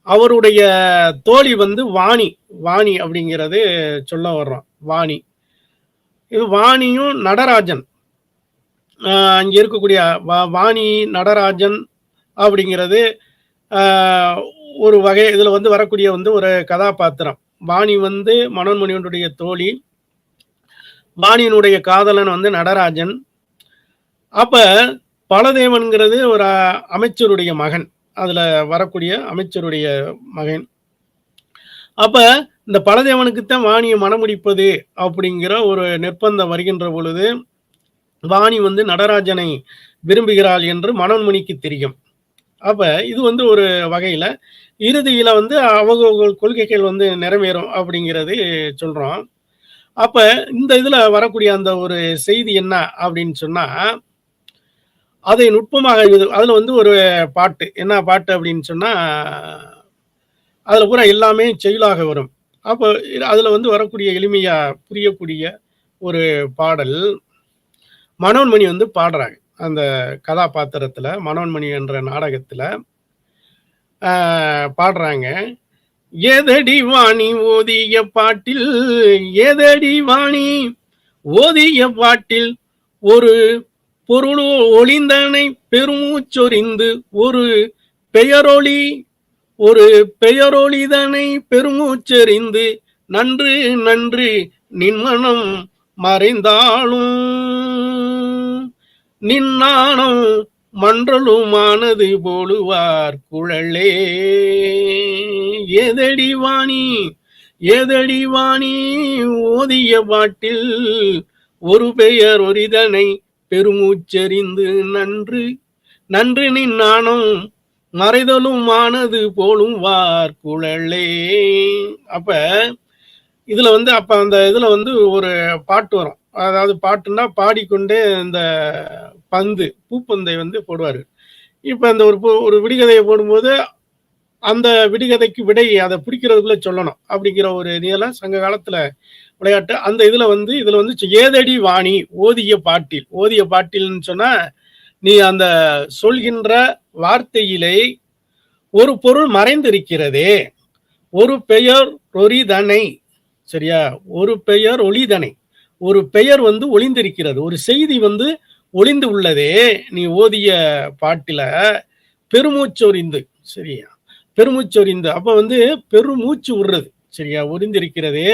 அவருடைய தோழி வந்து வாணி அப்படிங்கிறது சொல்ல வர்றோம். வாணி, இது வாணியும் நடராஜன் அங்க இருக்கக்கூடிய வாணி நடராஜன் அப்படிங்கிறது ஒரு வகை. இதுல வந்து வரக்கூடிய வந்து ஒரு கதாபாத்திரம். வாணி வந்து மனோன்மணியினுடைய தோழி, வாணியினுடைய காதலன் வந்து நடராஜன். அப்ப பலதேவன்கிறது ஒரு அமைச்சருடைய மகன், அதுல வரக்கூடிய அமைச்சருடைய மகன். அப்ப இந்த பலதேவனுக்குத்தான் வாணியை மணமுடிப்பது அப்படிங்கிற ஒரு நிர்பந்தம் வருகின்ற பொழுது, வாணி வந்து நடராஜனை விரும்புகிறாள் என்று மனோன்மணிக்கு தெரியும். அப்ப இது வந்து ஒரு வகையில இறுதியில வந்து அவங்க கொள்கைகள் வந்து நிறைவேறும் அப்படிங்கிறது சொல்றோம். அப்ப இந்த இதுல வரக்கூடிய அந்த ஒரு செய்தி என்ன அப்படின்னு சொன்னா, அதை நுட்பமாக அதுல வந்து ஒரு பாட்டு, என்ன பாட்டு அப்படின்னு சொன்னா, அதுல பூரா எல்லாமே செயலாக வரும். அப்போ அதுல வந்து வரக்கூடிய எளிமையா புரியக்கூடிய ஒரு பாடல் மனோன்மணி வந்து பாடுறாங்க. அந்த கதாபாத்திரத்துல மனோன்மணி என்ற நாடகத்துல பாடுறாங்க. ஏதடி வாணி ஓதிய பாட்டில், ஏதடி வாணி ஓதிய பாட்டில் ஒரு பொருள் ஒளிந்தனை பெருமூச்சொறிந்து ஒரு பெயரொளிதனை பெருமூச்செறிந்து நன்று நன்று நின்மனம் மறைந்தாலும் நின்னானம் மன்றலுமானது போலுவார் குழலே. ஏதடி வாணி ஓதிய பாட்டில் ஒரு பெயர் ஒரிதனை பெருமூச்செறிந்து நன்று நன்று நின்னானம் மறைதலுமானது போலும் வார் குழலே. அப்ப இதுல வந்து அந்த இதுல வந்து ஒரு பாட்டு வரும். அதாவது பாட்டுன்னா பாடிக்கொண்டே இந்த பூப்பந்தை வந்து போடுவாரு. இப்ப அந்த ஒரு விடுகதையை போடும்போது அந்த விடுகதைக்கு விடை அதை பிடிக்கிறதுக்குள்ள சொல்லணும் அப்படிங்கிற ஒரு இதெல்லாம் சங்க காலத்துல விளையாட்டு. அந்த இதுல வந்து ஏதடி வாணி ஓதிய பாட்டில்னு சொன்னா, நீ அந்த சொல்கின்ற வார்த்தையிலே ஒரு பொருள் மறைந்திருக்கிறதே. ஒரு பெயர் ஒளிதனை, சரியா? ஒரு பெயர் ஒளிதனை ஒரு பெயர் வந்து ஒளிந்திருக்கிறது. ஒரு செய்தி வந்து ஒளிந்து உள்ளதே நீ ஓதிய பாட்டில பெருமூச்சொரிந்து. சரியா? பெருமூச்சொரிந்து. அப்ப வந்து பெருமூச்சு விடுறது. சரியா? ஒரிந்திருக்கிறதே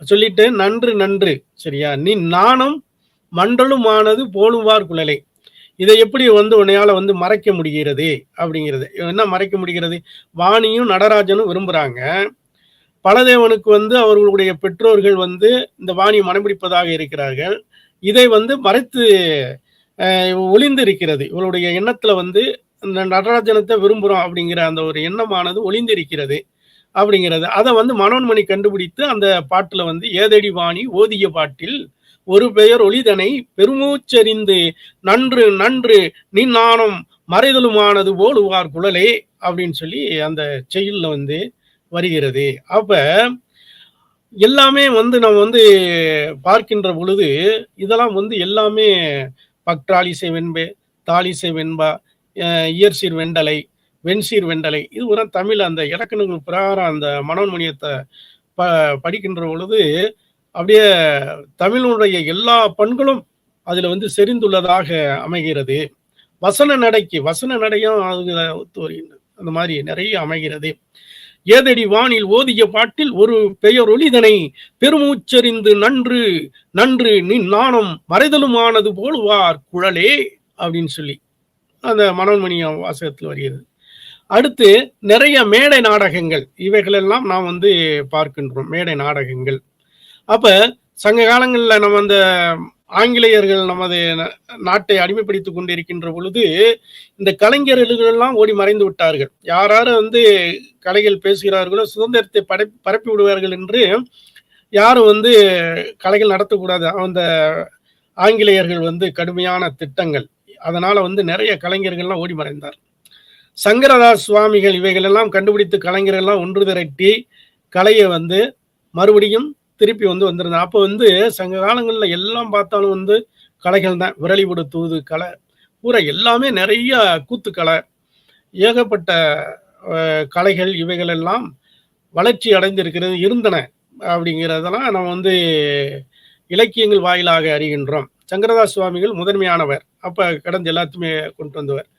சொல்லிட்டு நன்று நன்று. சரியா? நீ நாணம் மண்டலுமானது போலுவார் குழலை. இதை எப்படி வந்து உன்னையால வந்து மறைக்க முடிகிறது அப்படிங்கிறது. என்ன மறைக்க முடிகிறது? வாணியும் நடராஜனும் விரும்புறாங்க. பலதேவனுக்கு வந்து அவர்களுடைய பெற்றோர்கள் வந்து இந்த வாணியை மணம்பிடிப்பதாக இருக்கிறார்கள். இதை வந்து மறைத்து ஒளிந்து இருக்கிறது. இவளுடைய எண்ணத்துல வந்து இந்த நடராஜனத்தை விரும்புறோம் அப்படிங்கிற அந்த ஒரு எண்ணமானது ஒளிந்து இருக்கிறது அப்படிங்கிறது. அதை வந்து மனோன்மணி கண்டுபிடித்து அந்த பாட்டுல வந்து ஏதடி வாணி ஓதிய பாட்டில் ஒரு பெயர் ஒளிதனை பெருமூச்செறிந்து நன்று நன்று நின் நாணம் மறைதலுமானது போலுவார் குழலே அப்படின்னு சொல்லி அந்த செய்யுள்ல வந்து வருகிறது. அப்ப எல்லாமே வந்து நம்ம வந்து பார்க்கின்ற பொழுது இதெல்லாம் வந்து எல்லாமே பக்டாலிசை வெண்பே தாலிசை வெண்பா இயற்சீர் வெண்டலை வெண்சீர் வெண்டலை இது ஒரு தமிழ் அந்த இலக்கணங்கள் பிரகாரம் அந்த மனோன்மணியத்தை படிக்கின்ற பொழுது அப்படியே தமிழுடைய எல்லா பண்களும் அதுல வந்து செறிந்துள்ளதாக அமைகிறது. வசன நடையும் அதுல ஒத்து வருகின்றது. அந்த மாதிரி நிறைய அமைகிறது. ஏதடி வானில் ஓதிய பாட்டில் ஒரு பெயர் ஒளிதனை பெருமூச்செறிந்து நன்று நன்று நின் நாணம் மறைதலுமானது போலுவார் குழலே அப்படின்னு சொல்லி அந்த மனோன்மணிய வாசகத்தில் வருகிறது. அடுத்து நிறைய மேடை நாடகங்கள் இவைகளெல்லாம் நாம் வந்து பார்க்கின்றோம். மேடை நாடகங்கள் அப்ப சங்க காலங்களில் நம்ம அந்த ஆங்கிலேயர்கள் நமது நாட்டை அடிமைப்படுத்திக் கொண்டிருக்கின்ற பொழுது இந்த கலைஞர்கள் எல்லாம் ஓடி மறைந்து விட்டார்கள். யாராரும் வந்து கலைகள் பேசுகிறார்களோ சுதந்திரத்தை பரப்பி விடுவார்கள் என்று யாரும் வந்து கலைகள் நடத்தக்கூடாது. அந்த ஆங்கிலேயர்கள் வந்து கடுமையான திட்டங்கள், அதனால வந்து நிறைய கலைஞர்கள்லாம் ஓடி மறைந்தார். சங்கரதாஸ் சுவாமிகள் இவைகள் எல்லாம் கண்டுபிடித்து கலைஞர்கள்லாம் ஒன்று திரட்டி கலையை வந்து மறுபடியும் திருப்பி வந்து வந்திருந்தேன். அப்போ வந்து சங்க காலங்களில் எல்லாம் பார்த்தாலும் வந்து கலைகள் தான். விரலிவிடு தூது கலை பூரா எல்லாமே நிறைய கூத்துக்கலை, ஏகப்பட்ட கலைகள் இவைகள் எல்லாம் வளர்ச்சி அடைந்திருக்கிறது இருந்தன அப்படிங்கிறதெல்லாம் நம்ம வந்து இலக்கியங்கள் வாயிலாக அறிகின்றோம். சங்கரதாஸ் சுவாமிகள் முதன்மையானவர். அப்போ கடந்து எல்லாத்தையுமே கொண்டு வந்தவர்.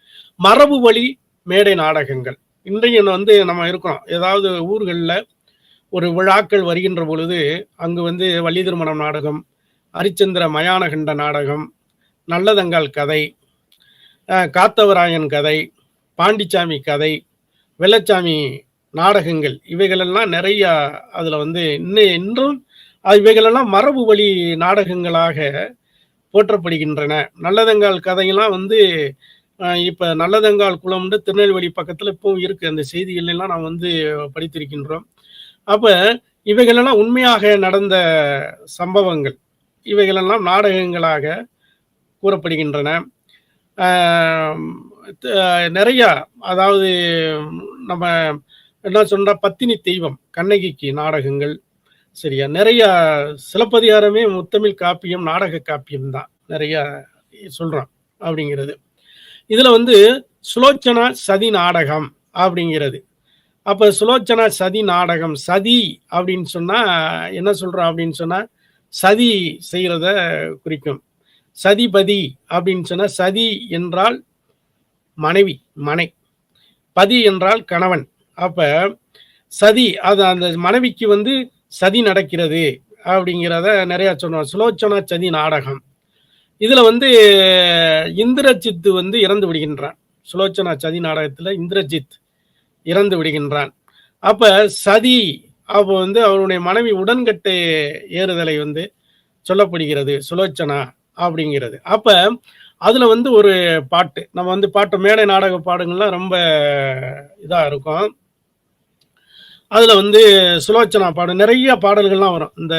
மரபு வழி மேடை நாடகங்கள் இன்றைய வந்து நம்ம இருக்கிறோம். ஏதாவது ஊர்களில் ஒரு விழாக்கள் வருகின்ற பொழுது அங்கு வந்து வள்ளி திருமணம் நாடகம், அரிச்சந்திர மயானகண்ட நாடகம், நல்லதங்கால் கதை, காத்தவராயன் கதை, பாண்டிச்சாமி கதை, வெள்ளச்சாமி நாடகங்கள் இவைகளெல்லாம் நிறைய அதில் வந்து இன்றும் இவைகளெல்லாம் மரபு வழி நாடகங்களாக போற்றப்படுகின்றன. நல்லதங்கால் கதையெல்லாம் வந்து இப்போ நல்லதங்கால் குளம்னு திருநெல்வேலி பக்கத்தில் இப்பவும் இருக்குது. அந்த செய்திகள் எல்லாம் நாம் வந்து படித்திருக்கின்றோம். அப்ப இவைகளெல்லாம் உண்மையாக நடந்த சம்பவங்கள். இவைகளெல்லாம் நாடகங்களாக கூறப்படுகின்றன. நிறைய அதாவது நம்ம என்ன சொன்னா பத்தினி தெய்வம் கண்ணகிக்கு நாடகங்கள் சரியா. நிறைய சிலப்பதிகாரமே முத்தமிழ் காப்பியம் நாடக காப்பியம் தான் நிறைய சொல்றோம் அப்படிங்கிறது. இதுல வந்து சுலோச்சனா சதி நாடகம் அப்படிங்கிறது. அப்ப சுலோச்சனா சதி நாடகம், சதி அப்படின்னு சொன்னா என்ன சொல்றோம் அப்படின்னு சொன்னா சதி செய்யறத குறிக்கும். சதிபதி அப்படின்னு சொன்னா சதி என்றால் மனைவி மனை, பதி என்றால் கணவன். அப்ப சதி அது அந்த மனைவிக்கு வந்து சதி நடக்கிறது அப்படிங்கிறத நிறைய சொன்னோம். சுலோச்சனா சதி நாடகம். இதுல வந்து இந்திரஜித் வந்து இறந்து விடுகின்றான். சுலோச்சனா சதி நாடகத்துல இந்திரஜித் இறந்து விடுகின்றான். அப்ப சதி அப்போ வந்து அவருடைய மனைவி உடன்கட்டை ஏறுதலை வந்து சொல்லப்படுகிறது சுலோச்சனா அப்படிங்கிறது. அப்ப அதுல வந்து ஒரு பாட்டு நம்ம வந்து பாட்டு மேடை நாடக பாடங்கள்லாம் ரொம்ப இதா இருக்கும். அதுல வந்து சுலோச்சனா பாடல் நிறைய பாடல்கள்லாம் வரும் இந்த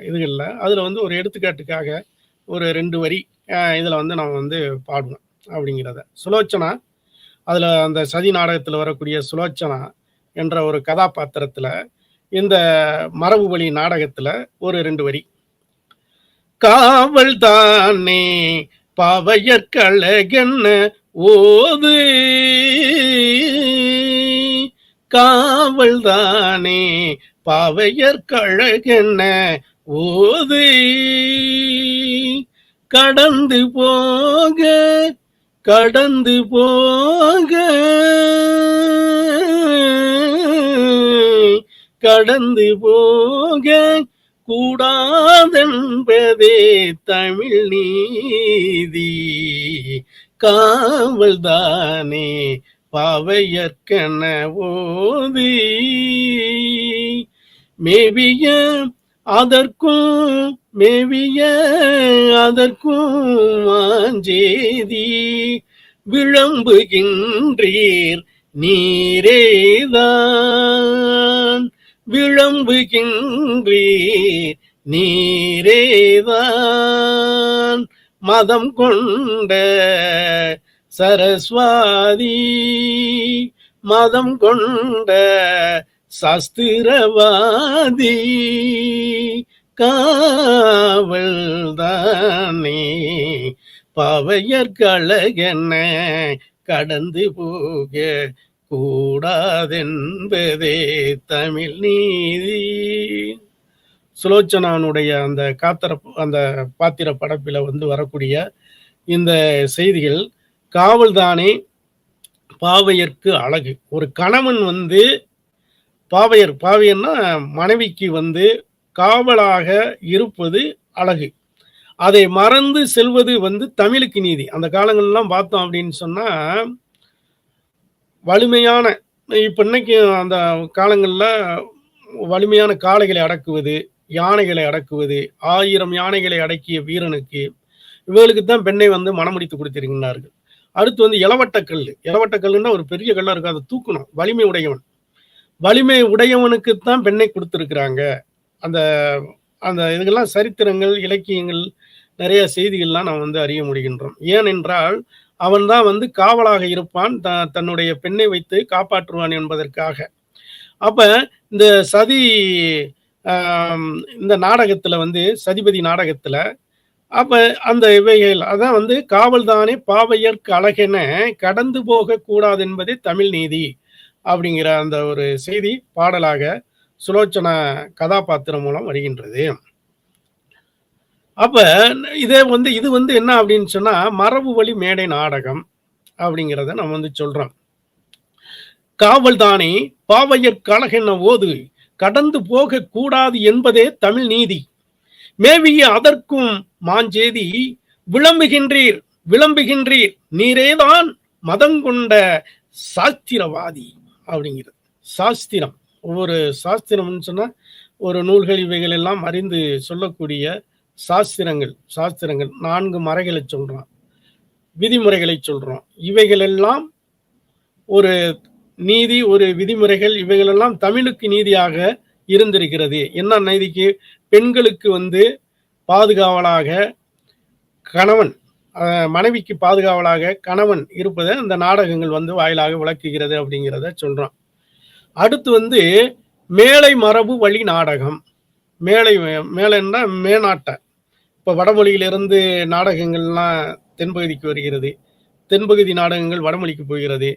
இதுகளில். அதுல வந்து ஒரு எடுத்துக்காட்டுக்காக ஒரு 2 வரி இதுல வந்து நம்ம வந்து பாடுவோம் அப்படிங்கிறத. சுலோச்சனா அதுல அந்த சதி நாடகத்தில் வரக்கூடிய சுலோச்சனா என்ற ஒரு கதாபாத்திரத்துல இந்த மரபு வழி நாடகத்துல ஒரு 2 வரி. காவல் தானே பாவையற்கழகென்ன ஓது, காவல் தானே பாவையற்கழகென்ன ஓது கடந்து போக கடந்து போக கடந்து போக கூடாதென்பதே தமிழ் நீதி. காவல்தானே பாவையற்கென ஓதி மேவிய அதற்கும் மேவிய அதற்கும் மாஞ்சேதி விளம்புகின்றீர் நீரேதான் விளம்புகின்றீர் நீரேதான் மதம் கொண்ட சரஸ்வாதி மதம் கொண்ட சாஸ்திரவாதி காவல்தானே பாவையற்கழகென கடந்து போக கூடாதென்பதே தமிழ் நீதி. சுலோச்சனானுடைய அந்த அந்த பாத்திர படப்பில வரக்கூடிய இந்த செய்திகள் காவல்தானே பாவையர்க்கு அழகு. ஒரு கணவன் பாவையர்னா மனைவிக்கு காவலாக இருப்பது அழகு. அதை மறந்து செல்வது தமிழுக்கு நீதி. அந்த காலங்கள்லாம் பார்த்தோம் அப்படின்னு சொன்னா வலிமையான இப்ப இன்னைக்கு அந்த காலங்கள்ல வலிமையான காளைகளை அடக்குவது, யானைகளை அடக்குவது, 1000 யானைகளை அடக்கிய வீரனுக்கு இவர்களுக்கு தான் பெண்ணை மணமுடித்து கொடுத்திருக்கிறார்கள். அடுத்து இளவட்டக்கல். இளவட்டக்கல்லுன்னா ஒரு பெரிய கல்லா இருக்கும், அதை தூக்கணும். வலிமை உடையவனுக்குத்தான் பெண்ணை கொடுத்திருக்கிறாங்க. அந்த அந்த இதுக்கெல்லாம் சரித்திரங்கள், இலக்கியங்கள், நிறைய செய்திகள்லாம் நாம் அறிய முடிகின்றோம். ஏனென்றால் அவன் தான் காவலாக இருப்பான், தன்னுடைய பெண்ணை வைத்து காப்பாற்றுவான் என்பதற்காக. அப்ப இந்த சதி இந்த நாடகத்துல சதிபதி நாடகத்துல அப்ப அந்த இவைகள் அதான் காவல்தானே பாவையர்க்கு அழகென கடந்து போக கூடாது என்பதே தமிழ் நீதி அப்படிங்கிற அந்த ஒரு செய்தி பாடலாக சுலோச்சனா கதாபாத்திரம் மூலம் வருகின்றது. அப்ப இதே இது என்ன அப்படின்னு சொன்னா மரபு வழி மேடை நாடகம் அப்படிங்கிறத நம்ம சொல்றோம். காவல்தானே பாவையர்க்கு அழகென ஓது கடந்து போக கூடாது என்பதே தமிழ் நீதி. மேவிய அதற்கும் மாஞ்சேதி விளம்புகின்றீர் நீரேதான் மதங்கொண்ட சாஸ்திரவாதி அப்படிங்கிறது. சாஸ்திரம், ஒவ்வொரு சாஸ்திரம்னு சொன்னா ஒரு நூல்கள் இவைகள் எல்லாம் அறிந்து சொல்லக்கூடிய சாஸ்திரங்கள் 4 மறைகளை சொல்றோம், விதிமுறைகளை சொல்றோம். இவைகள் எல்லாம் ஒரு நீதி, ஒரு விதிமுறைகள், இவைகள் எல்லாம் தமிழுக்கு நீதியாக இருந்திருக்கிறது. என்ன நீதிக்கு? பெண்களுக்கு பாதுகாவலாக கணவன், மனைவிக்கு பாதுகாவலாக கணவன் இருப்பதை அந்த நாடகங்கள் வாயிலாக விளக்குகிறது அப்படிங்கிறத சொல்றோம். அடுத்து மேலை மரபு வழி நாடகம். மேலைன்னா மேனாட்ட. இப்போ வடமொழியிலிருந்து நாடகங்கள்லாம் தென்பகுதிக்கு வருகிறது, தென்பகுதி நாடகங்கள் வடமொழிக்கு போகிறது.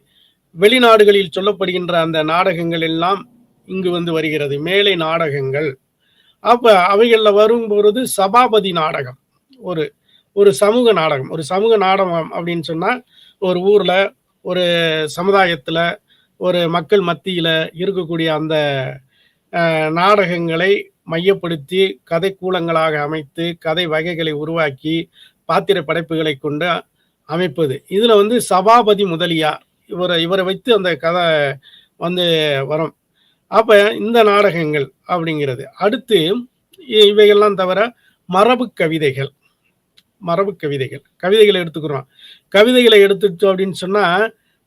வெளிநாடுகளில் சொல்லப்படுகின்ற அந்த நாடகங்கள் எல்லாம் இங்கு வருகிறது, மேலை நாடகங்கள். அப்ப அவைகள்ல வரும்பொழுது சபாபதி நாடகம், ஒரு சமூக நாடகம். ஒரு சமூக நாடகம் அப்படின்னு சொன்னா ஒரு ஊர்ல, ஒரு சமுதாயத்துல, ஒரு மக்கள் மத்தியில இருக்கக்கூடிய அந்த நாடகங்களை மையப்படுத்தி கதை கூலங்களாக அமைத்து கதை வகைகளை உருவாக்கி பாத்திர படைப்புகளை கொண்டு அமைப்பது. இதுல சபாபதி முதலியார் இவரை வைத்து அந்த கதை வரும். அப்ப இந்த நாடகங்கள் அப்படிங்கிறது. அடுத்து இவைகள்லாம் தவிர மரபு கவிதைகள் எடுத்துக்கிறோம். கவிதைகளை எடுத்துட்டோம் அப்படின்னு சொன்னா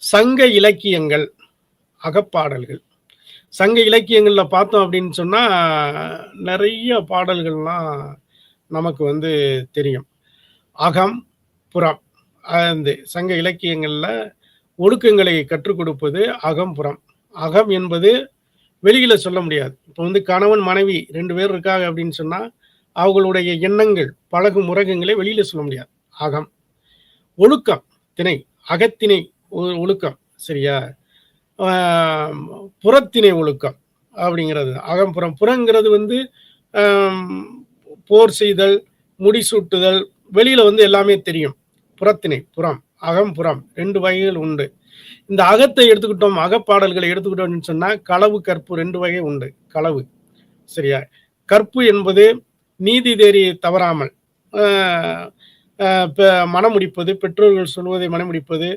சங்க இலக்கியங்கள், அகப்பாடல்கள். சங்க இலக்கியங்கள்ல பார்த்தோம் அப்படின்னு சொன்னா நிறைய பாடல்கள்லாம் நமக்கு தெரியும். அகம் புறம். சங்க இலக்கியங்கள்ல ஒழுக்கங்களை கற்றுக் கொடுப்பது அகம்புறம். அகம் என்பது வெளியில சொல்ல முடியாது. இப்போ கணவன் மனைவி 2 பேர் இருக்காங்க அப்படின்னு சொன்னா அவங்களுடைய எண்ணங்கள், பழகும் முறைகளை வெளியில சொல்ல முடியாது. அகம். ஒழுக்கம் திணை, அகத்திணை ஒழுக்கம், சரியா? புறத்திணை ஒழுக்கம் அப்படிங்கிறது அகம்புறம். புறங்கிறது போர் செய்தல், முடிசூட்டுதல், வெளியில வந்து எல்லாமே தெரியும். புறத்திணை, புறம், அகம், புறம் 2 வகைகள் உண்டு. இந்த அகத்தை எடுத்துக்கிட்டோம், அகப்பாடல்களை எடுத்துக்கிட்டோம்னு சொன்னா, களவு, கற்பு 2 வகை உண்டு. களவு, சரியா? கற்பு என்பது நீதி தேறி தவறாமல், அ அ பெ மணமுடிப்பது, பெற்றோர்கள் சொல்வதை மணமுடிப்பது,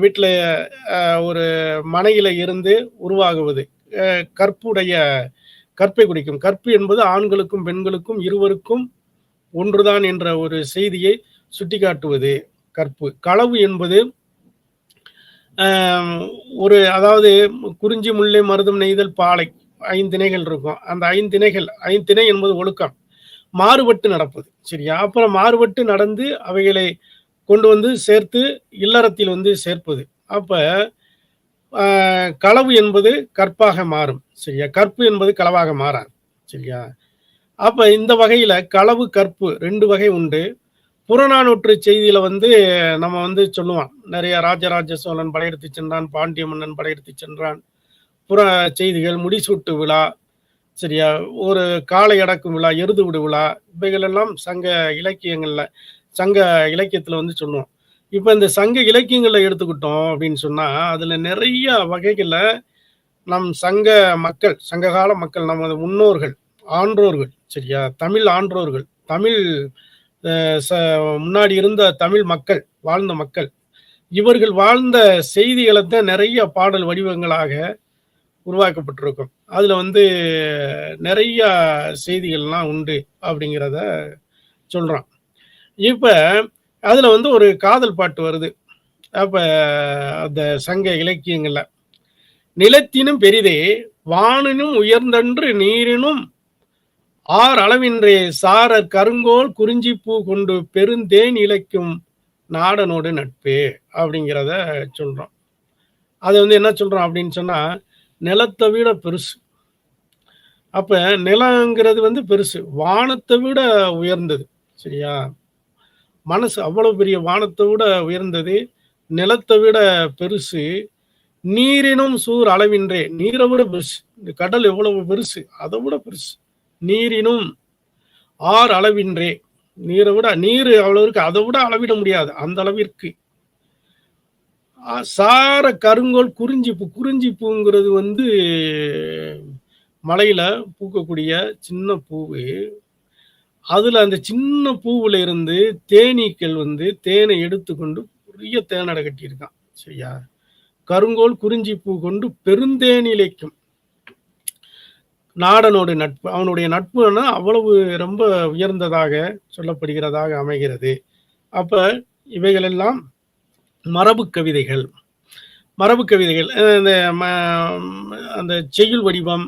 வீட்ல ஒரு மனையில இருந்து உருவாகுவது. கற்புடைய கற்பை குறிக்கும். கற்பு என்பது ஆண்களுக்கும், பெண்களுக்கும் இருவருக்கும் ஒன்றுதான் என்ற ஒரு செய்தியை சுட்டிக்காட்டுவது கற்பு. களவு என்பது அ ஒரு அதாவது குறிஞ்சி, முல்லை, மருதம், நெய்தல், பாலை 5 திணைகள் இருக்கும். அந்த 5 திணைகள் 5 திணை என்பது ஒழுக்கம். மாறுபட்டு நடப்பது. சரியா? அப்புறம் மாறுபட்டு நடந்து அவைகளை கொண்டு வந்து சேர்த்து இல்லறத்தில் வந்து சேர்ப்பது. அப்ப அ களவு என்பது கற்பாக மாறும். சரியா? கற்பு என்பது களவாக மாறாது. சரியா? அப்ப இந்த வகையில களவு, கற்பு 2 வகை உண்டு. புறநானூற்று செய்தியில வந்து நம்ம வந்து சொல்லுவோம். நெறைய ராஜராஜ சோழன் படையெடுத்துச் சென்றான், பாண்டிய மன்னன் படையெடுத்துச் சென்றான். புற செய்திகள், முடிசூட்டு விழா, சரியா? ஒரு காளை அடக்கும் விழா, எருது விடு விழா, இவைகளெல்லாம் சங்க இலக்கியத்துல வந்து சொல்லுவோம். இப்ப இந்த சங்க இலக்கியங்கள எடுத்துக்கிட்டோம் அப்படின்னு சொன்னா, அதுல நெறைய வகைகள்ல நம் சங்க மக்கள், சங்ககால மக்கள், நமது முன்னோர்கள், ஆன்றோர்கள், சரியா? தமிழ் ஆன்றோர்கள், தமிழ் அ ச முன்னாடி இருந்த தமிழ் மக்கள், வாழ்ந்த மக்கள். இவர்கள் வாழ்ந்த செய்திகளத்தான் நெறைய பாடல் வடிவங்களாக உருவாக்கப்பட்டிருக்கும். அதுல வந்து நெறைய செய்திகள்லாம் உண்டு அப்படிங்கிறத சொல்றான். இப்ப அதுல வந்து ஒரு காதல் பாட்டு வருது. அப்ப அந்த சங்க இலக்கியங்கள்ல, "நிலத்தினும் பெரிதே வானினும் உயர்ந்தன்று நீரினும் ஆர் அளவின்றே சாரற் கருங்கோல் குறிஞ்சிப்பூ கொண்டு பெருந்தேன் இழைக்கும் நாடனோடு நட்பே" அப்படிங்கிறத சொல்றோம். அது வந்து என்ன சொல்றோம் அப்படின்னு சொன்னா, நிலத்த விட பெருசு. அப்ப நிலங்கிறது வந்து பெருசு. வானத்த விட உயர்ந்தது. சரியா? மனசு அவ்வளவு பெரிய வானத்த விட உயர்ந்தது. நிலத்த விட பெருசு. நீரினும் சூர் அளவின்றே. நீர விட பெருசு. இந்த கடல் எவ்வளவு பெருசு? அத விட பெருசு. நீரினும் ஆர் அளவின்றே. நீர் அவ்வளவு இருக்கு. அத விட அளவிட முடியாது. அந்த அளவிற்கு. சார கருங்கோல் குறிஞ்சிப்பூ. குறிஞ்சிப்பூங்கிறது வந்து மலையில பூக்கக்கூடிய சின்ன பூவு. அதுல அந்த சின்ன பூவுல இருந்து தேனீக்கள் வந்து தேனை எடுத்துக்கொண்டு பெரிய தேனடை கட்டியிருக்கான். சரியா? கருங்கோல் குறிஞ்சிப்பூ கொண்டு பெருந்தேனிழைக்கும் நாடனோடு நட்பு. அவனுடைய நட்புன்னா அவ்வளவு ரொம்ப உயர்ந்ததாக சொல்லப்படுகிறதாக அமைகிறது. அப்ப இவைகளெல்லாம் மரபு கவிதைகள். மரபு கவிதைகள். இந்த அந்த செய்யுள் வடிவம்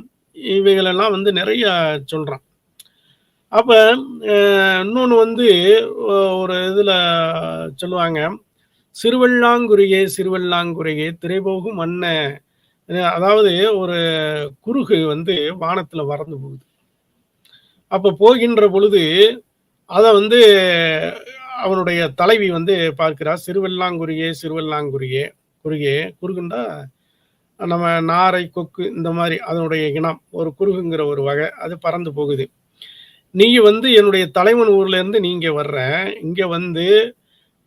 இவைகளெல்லாம் வந்து நெறைய சொல்றான். அப்ப இன்னொன்னு வந்து ஒரு இதுல சொல்லுவாங்க. "சிறுவல்லாங்குறியே சிறுவல்லாங்குறையே திரைபோகும் அன்ன", அதாவது ஒரு குருகு வந்து வானத்துல பறந்து போகுது. அப்ப போகின்ற பொழுது அத வந்து அவனுடைய தலைவி வந்து பார்க்கிறார். "சிறுவல்லாங்குறியே சிறுவல்லாங்குறியே", குருகே, குருகுண்டா நம்ம நாரை, கொக்கு இந்த மாரி அதனுடைய இனம். ஒரு குருகுங்கிற ஒரு வகை. அது பறந்து போகுது. "நீ வந்து என்னுடைய தலைவன் ஊர்ல இருந்து நீ இங்க வர்ற. இங்க வந்து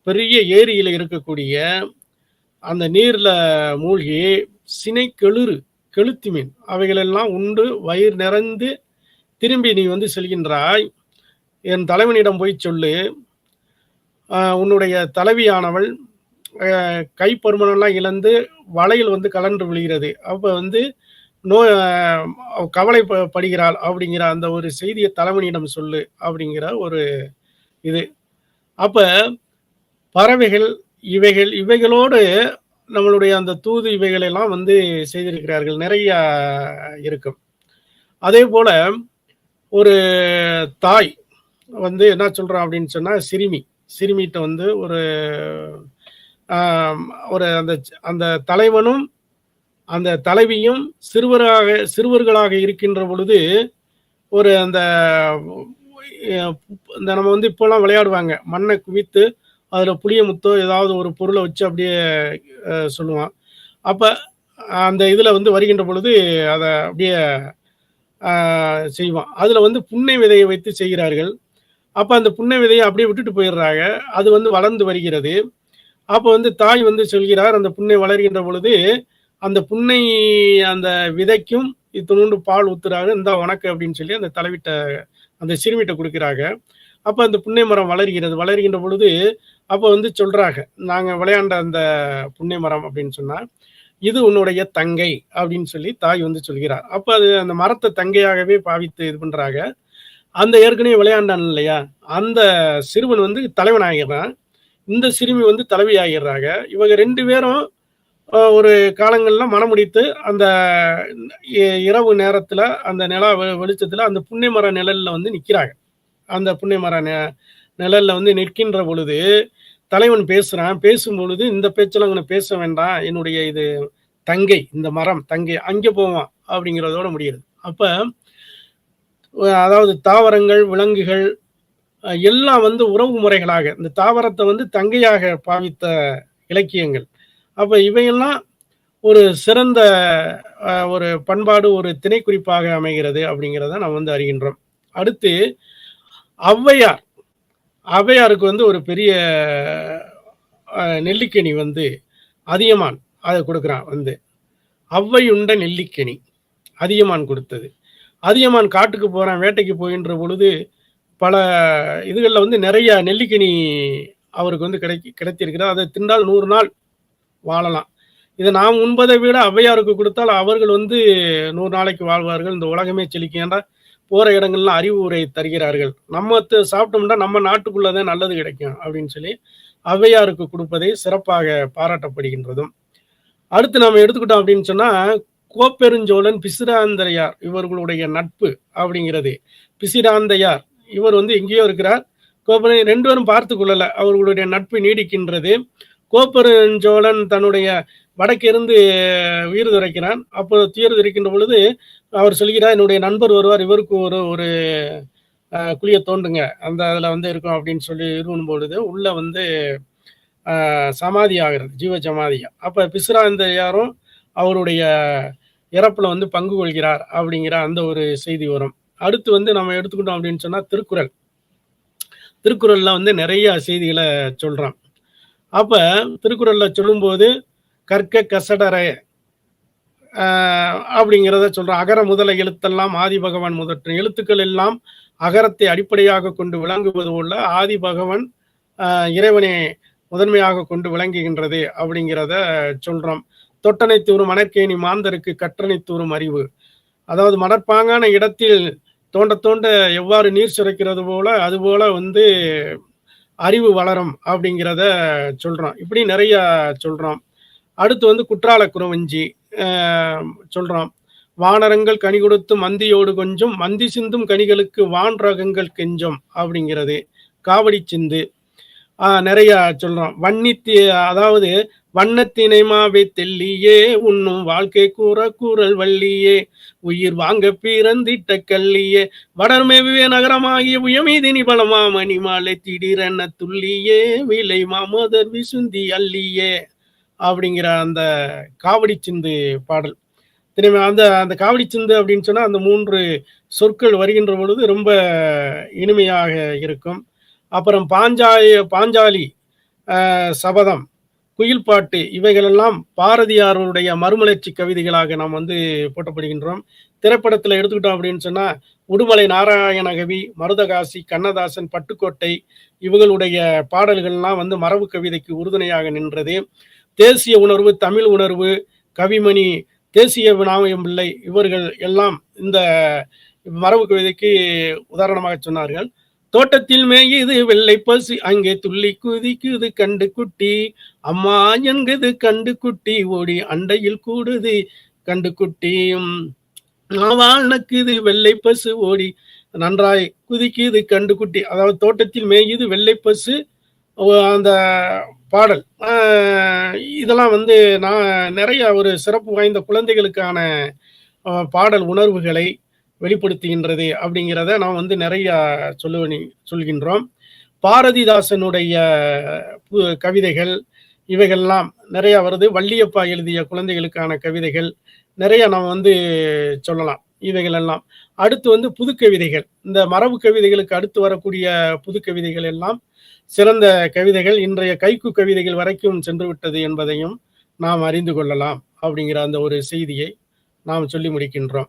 பெரிய ஏரியில இருக்கக்கூடிய அந்த நீர்ல மூழ்கி சினைக்கெழுரு, கெளுத்தி மீன் அவைகளெல்லாம் உண்டு வயிறு நிறைந்து திரும்பி நீ வந்து செல்கின்றாய். என் தலைவனிடம் போய் சொல்லு, உன்னுடைய தலைவியானவள் கைப்பருமனெல்லாம் இழந்து வலையில் வந்து கலன்று விழுகிறது. அப்ப வந்து நோய் கவலைப்படுகிறாள் அப்படிங்கிற அந்த ஒரு செய்தியை தலைவனிடம் சொல்லு அப்படிங்கிற ஒரு இது. அப்ப பறவைகள் இவைகளோடு நம்மளுடைய அந்த தூது இவைகளெல்லாம் வந்து செய்திருக்கிறார்கள். நிறைய இருக்கும். அதே போல ஒரு தாய் வந்து என்ன சொல்றான் அப்படின்னு சொன்னா, சிறுமிட்ட வந்து ஒரு ஒரு அந்த அந்த தலைவனும் அந்த தலைவியும் சிறுவர்களாக இருக்கின்ற பொழுது ஒரு அந்த இந்த நம்ம வந்து இப்போலாம் விளையாடுவாங்க. மண்ணை குவித்து அதுல புளிய முத்தோ ஏதாவது ஒரு பொருளை வச்சு அப்படியே சொல்லுவான். அப்ப அந்த இதுல வந்து வருகின்ற பொழுது அத அப்படியே ஆ செய்வான். அதுல வந்து புன்னை விதைய வைத்து செய்கிறார்கள். அப்ப அந்த புன்னை விதைய அப்படியே விட்டுட்டு போயிடுறாங்க. அது வந்து வளர்ந்து வருகிறது. அப்ப வந்து தாய் வந்து சொல்கிறார், அந்த புன்னை வளர்கின்ற பொழுது, அந்த புன்னை அந்த விதைக்கும் இத்துணூண்டு பால் ஊத்துறாங்க. "இந்தா உனக்கு" அப்படின்னு சொல்லி அந்த தலைவிட்ட அந்த சிறுமிட்ட குடுக்குறாங்க. அப்ப அந்த புன்னை மரம் வளர்கிறது. வளர்கின்ற பொழுது, அப்ப வந்து சொல்றாங்க, "நாங்க விளையாண்ட அந்த புன்னை மரம்" அப்படின்னு சொன்னா, "இது உன்னுடைய தங்கை" அப்படின்னு சொல்லி தாய் வந்து சொல்கிறார். அப்ப அது அந்த மரத்த தங்கையாகவே பாவித்து இது பண்றாங்க. அந்த ஏற்கனவே விளையாண்டான் இல்லையா? அந்த சிறுவன் வந்து தலைவன் ஆகிறான். இந்த சிறுமி வந்து தலைவி ஆகிர்றாங்க. இவங்க 2 பேரும் ஒரு காலங்கள்ல மணமுடித்து அந்த இரவு நேரத்துல அந்த நிலா வெளிச்சத்துல அந்த புன்னை மர நிழல்ல வந்து நிக்கிறாங்க. அந்த புன்னை மர நிழல்ல வந்து நிற்கின்ற பொழுது, தலைவன் பேசுறான். பேசும்பொழுது, "இந்த பேச்செல்லாம் இங்கன பேச வேண்டாம். என்னுடைய இது தங்கை. இந்த மரம் தங்கை. அங்கே போவான்." அப்படிங்கிறதோட முடியுது. அப்ப அதாவது தாவரங்கள், விலங்குகள் எல்லாம் வந்து உறவு முறைகளாக, இந்த தாவரத்த வந்து தங்கையாக பாவித்த இலக்கியங்கள். அப்ப இவையெல்லாம் ஒரு சிறந்த ஒரு பண்பாடு, ஒரு திணைக்குறிப்பாக அமைகிறது அப்படிங்கிறத நாம் வந்து அறிகின்றோம். அடுத்து ஔவையார். ஔவையாருக்கு வந்து ஒரு பெரிய நெல்லிக்கனி வந்து அதியமான் அத குடுக்குறான் வந்து. "ஔவை உண்ட நெல்லிக்கனி" அதியமான் கொடுத்தது. அதியமான் காட்டுக்கு போறான், வேட்டைக்கு போகின்ற பொழுது, பல இதுகள்ல வந்து நெறைய நெல்லிக்கனி அவருக்கு வந்து கிடைத்திருக்கிறது. அதை தின்றால் 100 நாள் வாழலாம். இத நாம் உண்பதை விட ஔவையாருக்கு குடுத்தால் அவர்கள் வந்து 100 நாளைக்கு வாழ்வார்கள். இந்த உலகமே செழிக்கும். ஏன்டா போற இடங்கள்லாம் அறிவுரை தருகிறார்கள். நம்ம சாப்பிட்டோம்னா நம்ம நாட்டுக்குள்ள தான் நல்லது கிடைக்கும் அப்படின்னு சொல்லி ஔவையாருக்கு குடுப்பதை சிறப்பாக பாராட்டப்படுகின்றதும். அடுத்து நாம எடுத்துக்கிட்டோம் அப்படின்னு சொன்னா, கோப்பெருஞ்சோழன், பிசிராந்தையார் இவர்களுடைய நட்பு அப்படிங்கிறது. பிசிராந்தையார் இவர் வந்து எங்கேயோ இருக்கிறார். 2 பேரும் பார்த்துக் கொள்ளல. அவர்களுடைய நட்பு நீடிக்கின்றது. கோப்பெருஞ்சோழன் தன்னுடைய வடக்கிருந்து உயிர் துறக்கிறான். அப்போ துயர் துறக்கின்ற பொழுது அவர் சொல்கிறார், "என்னுடைய நண்பர் வருவார். இவருக்கு ஒரு ஒரு குழிய தோண்டுங்க. அந்த அதில வந்து இருக்கும்." அப்படின்னு சொல்லி இருக்கும் பொழுது, உள்ள வந்து சமாதி ஆகிறது. ஜீவ சமாதியா. அப்ப பிசிராந்தையாரும் அவருடைய இறப்புல வந்து பங்கு கொள்கிறார் அப்படிங்கிற அந்த ஒரு செய்தி வரும். அடுத்து வந்து நம்ம எடுத்துக்கிட்டோம் அப்படின்னு சொன்னா திருக்குறள். திருக்குறள்ல வந்து நெறைய செய்திகள சொல்றான். அப்ப திருக்குறள்ல சொல்லும்போது, "கற்க கசடற" அ அப்படிங்கிறத சொல்றான். "அகர முதல எழுத்தெல்லாம் ஆதிபகவான் முதற்றே." எழுத்துக்கள் எல்லாம் அகரத்தை அடிப்படையாக கொண்டு விளங்குவது போல ஆதிபகவன் இறைவனை முதன்மையாக கொண்டு விளங்குகின்றது அப்படிங்கிறத சொல்றோம். "தொட்டனை தூறும் மணற்கேணி மாந்தருக்கு கற்றனை தூறும் அறிவு." அதாவது மணற்பாங்கான இடத்தில் தோண்ட தோண்ட எவ்வாறு நீர் சுரைக்கிறது போல, அதுபோல வந்து அறிவு வளரும் அப்படிங்கிறத சொல்றோம். இப்படி நெறைய சொல்றோம். அடுத்து வந்து குற்றால குறவஞ்சி சொல்றோம். "வானரங்கள் கனி கொடுத்து மந்தியோடு கொஞ்சும், மந்தி சிந்தும் கனிகளுக்கு வான் ரகங்கள் கெஞ்சும்" அப்படிங்கிறது. காவடி சிந்து. நெறைய சொல்றோம். அதாவது "வண்ணத்தினை மாவே தெள்ளியே, உண்ணும் வாழ்க்கை கூற கூறல் வள்ளியே, உயிர் வாங்க பிறந்திட்ட கள்ளியே, வடர்மேவிய நகரமாகிய உயமீதினி பலமா மணிமாலை திடீரென துள்ளியே, விலை மாமதர் விசுந்தி அள்ளியே" அப்படிங்கிற அந்த காவடி சிந்து பாடல். திரும்ப அந்த அந்த காவடி சிந்து அப்படின்னு சொன்னா, அந்த 3 சொற்கள் வருகின்ற பொழுது ரொம்ப இனிமையாக இருக்கும். அப்புறம் பாஞ்சாலி சபதம், குயில் பாட்டு இவைகளெல்லாம் பாரதியாருடைய மறுமலர்ச்சி கவிதைகளாக நாம் வந்து போற்றப்படுகின்றோம். திரைப்படத்துல எடுத்துக்கிட்டோம் அப்படின்னு சொன்னா, உடுமலை நாராயணகவி, மருதகாசி, கண்ணதாசன், பட்டுக்கோட்டை இவர்களுடைய பாடல்கள்லாம் வந்து மரபு கவிதைக்கு உறுதுணையாக நின்றது. தேசிய உணர்வு, தமிழ் உணர்வு, கவிமணி தேசிய விநாயகம் பிள்ளை இவர்கள் எல்லாம் இந்த மரபு கவிதைக்கு உதாரணமாக சொன்னார்கள். "தோட்டத்தில் மேயுது வெள்ளை பசு, அங்கே துள்ளி குதிக்குது கண்டு குட்டி, அம்மா என்குது கண்டு குட்டி, ஓடி அண்டையில் கூடுது கண்டு குட்டி, நாவால் நக்குது வெள்ளை பசு, ஓடி நன்றாய் குதிக்குது கண்டு குட்டி." அதாவது தோட்டத்தில் மேயுது வெள்ளை பசு அந்த பாடல். இதெல்லாம் வந்து நான் நெறைய ஒரு சிறப்பு வாய்ந்த குழந்தைகளுக்கான பாடல் உணர்வுகளை வெளிப்படுத்துகின்றது அப்படிங்கிறத நாம் வந்து நெறைய சொல்கின்றோம். பாரதிதாசனுடைய கவிதைகள் இவைகள்லாம் நெறைய வருது. வள்ளியப்பா எழுதிய குழந்தைகளுக்கான கவிதைகள் நெறைய நாம் வந்து சொல்லலாம். இவைகள் எல்லாம். அடுத்து வந்து புதுக்கவிதைகள். இந்த மரபு கவிதைகளுக்கு அடுத்து வரக்கூடிய புதுக்கவிதைகள் எல்லாம் சிறந்த கவிதைகள். இன்றைய கைக்கூ கவிதைகள் வரைக்கும் சென்றுவிட்டது என்பதையும் நாம் அறிந்து கொள்ளலாம். அப்படிங்கிற அந்த ஒரு செய்தியை நாம் சொல்லி முடிக்கின்றோம்.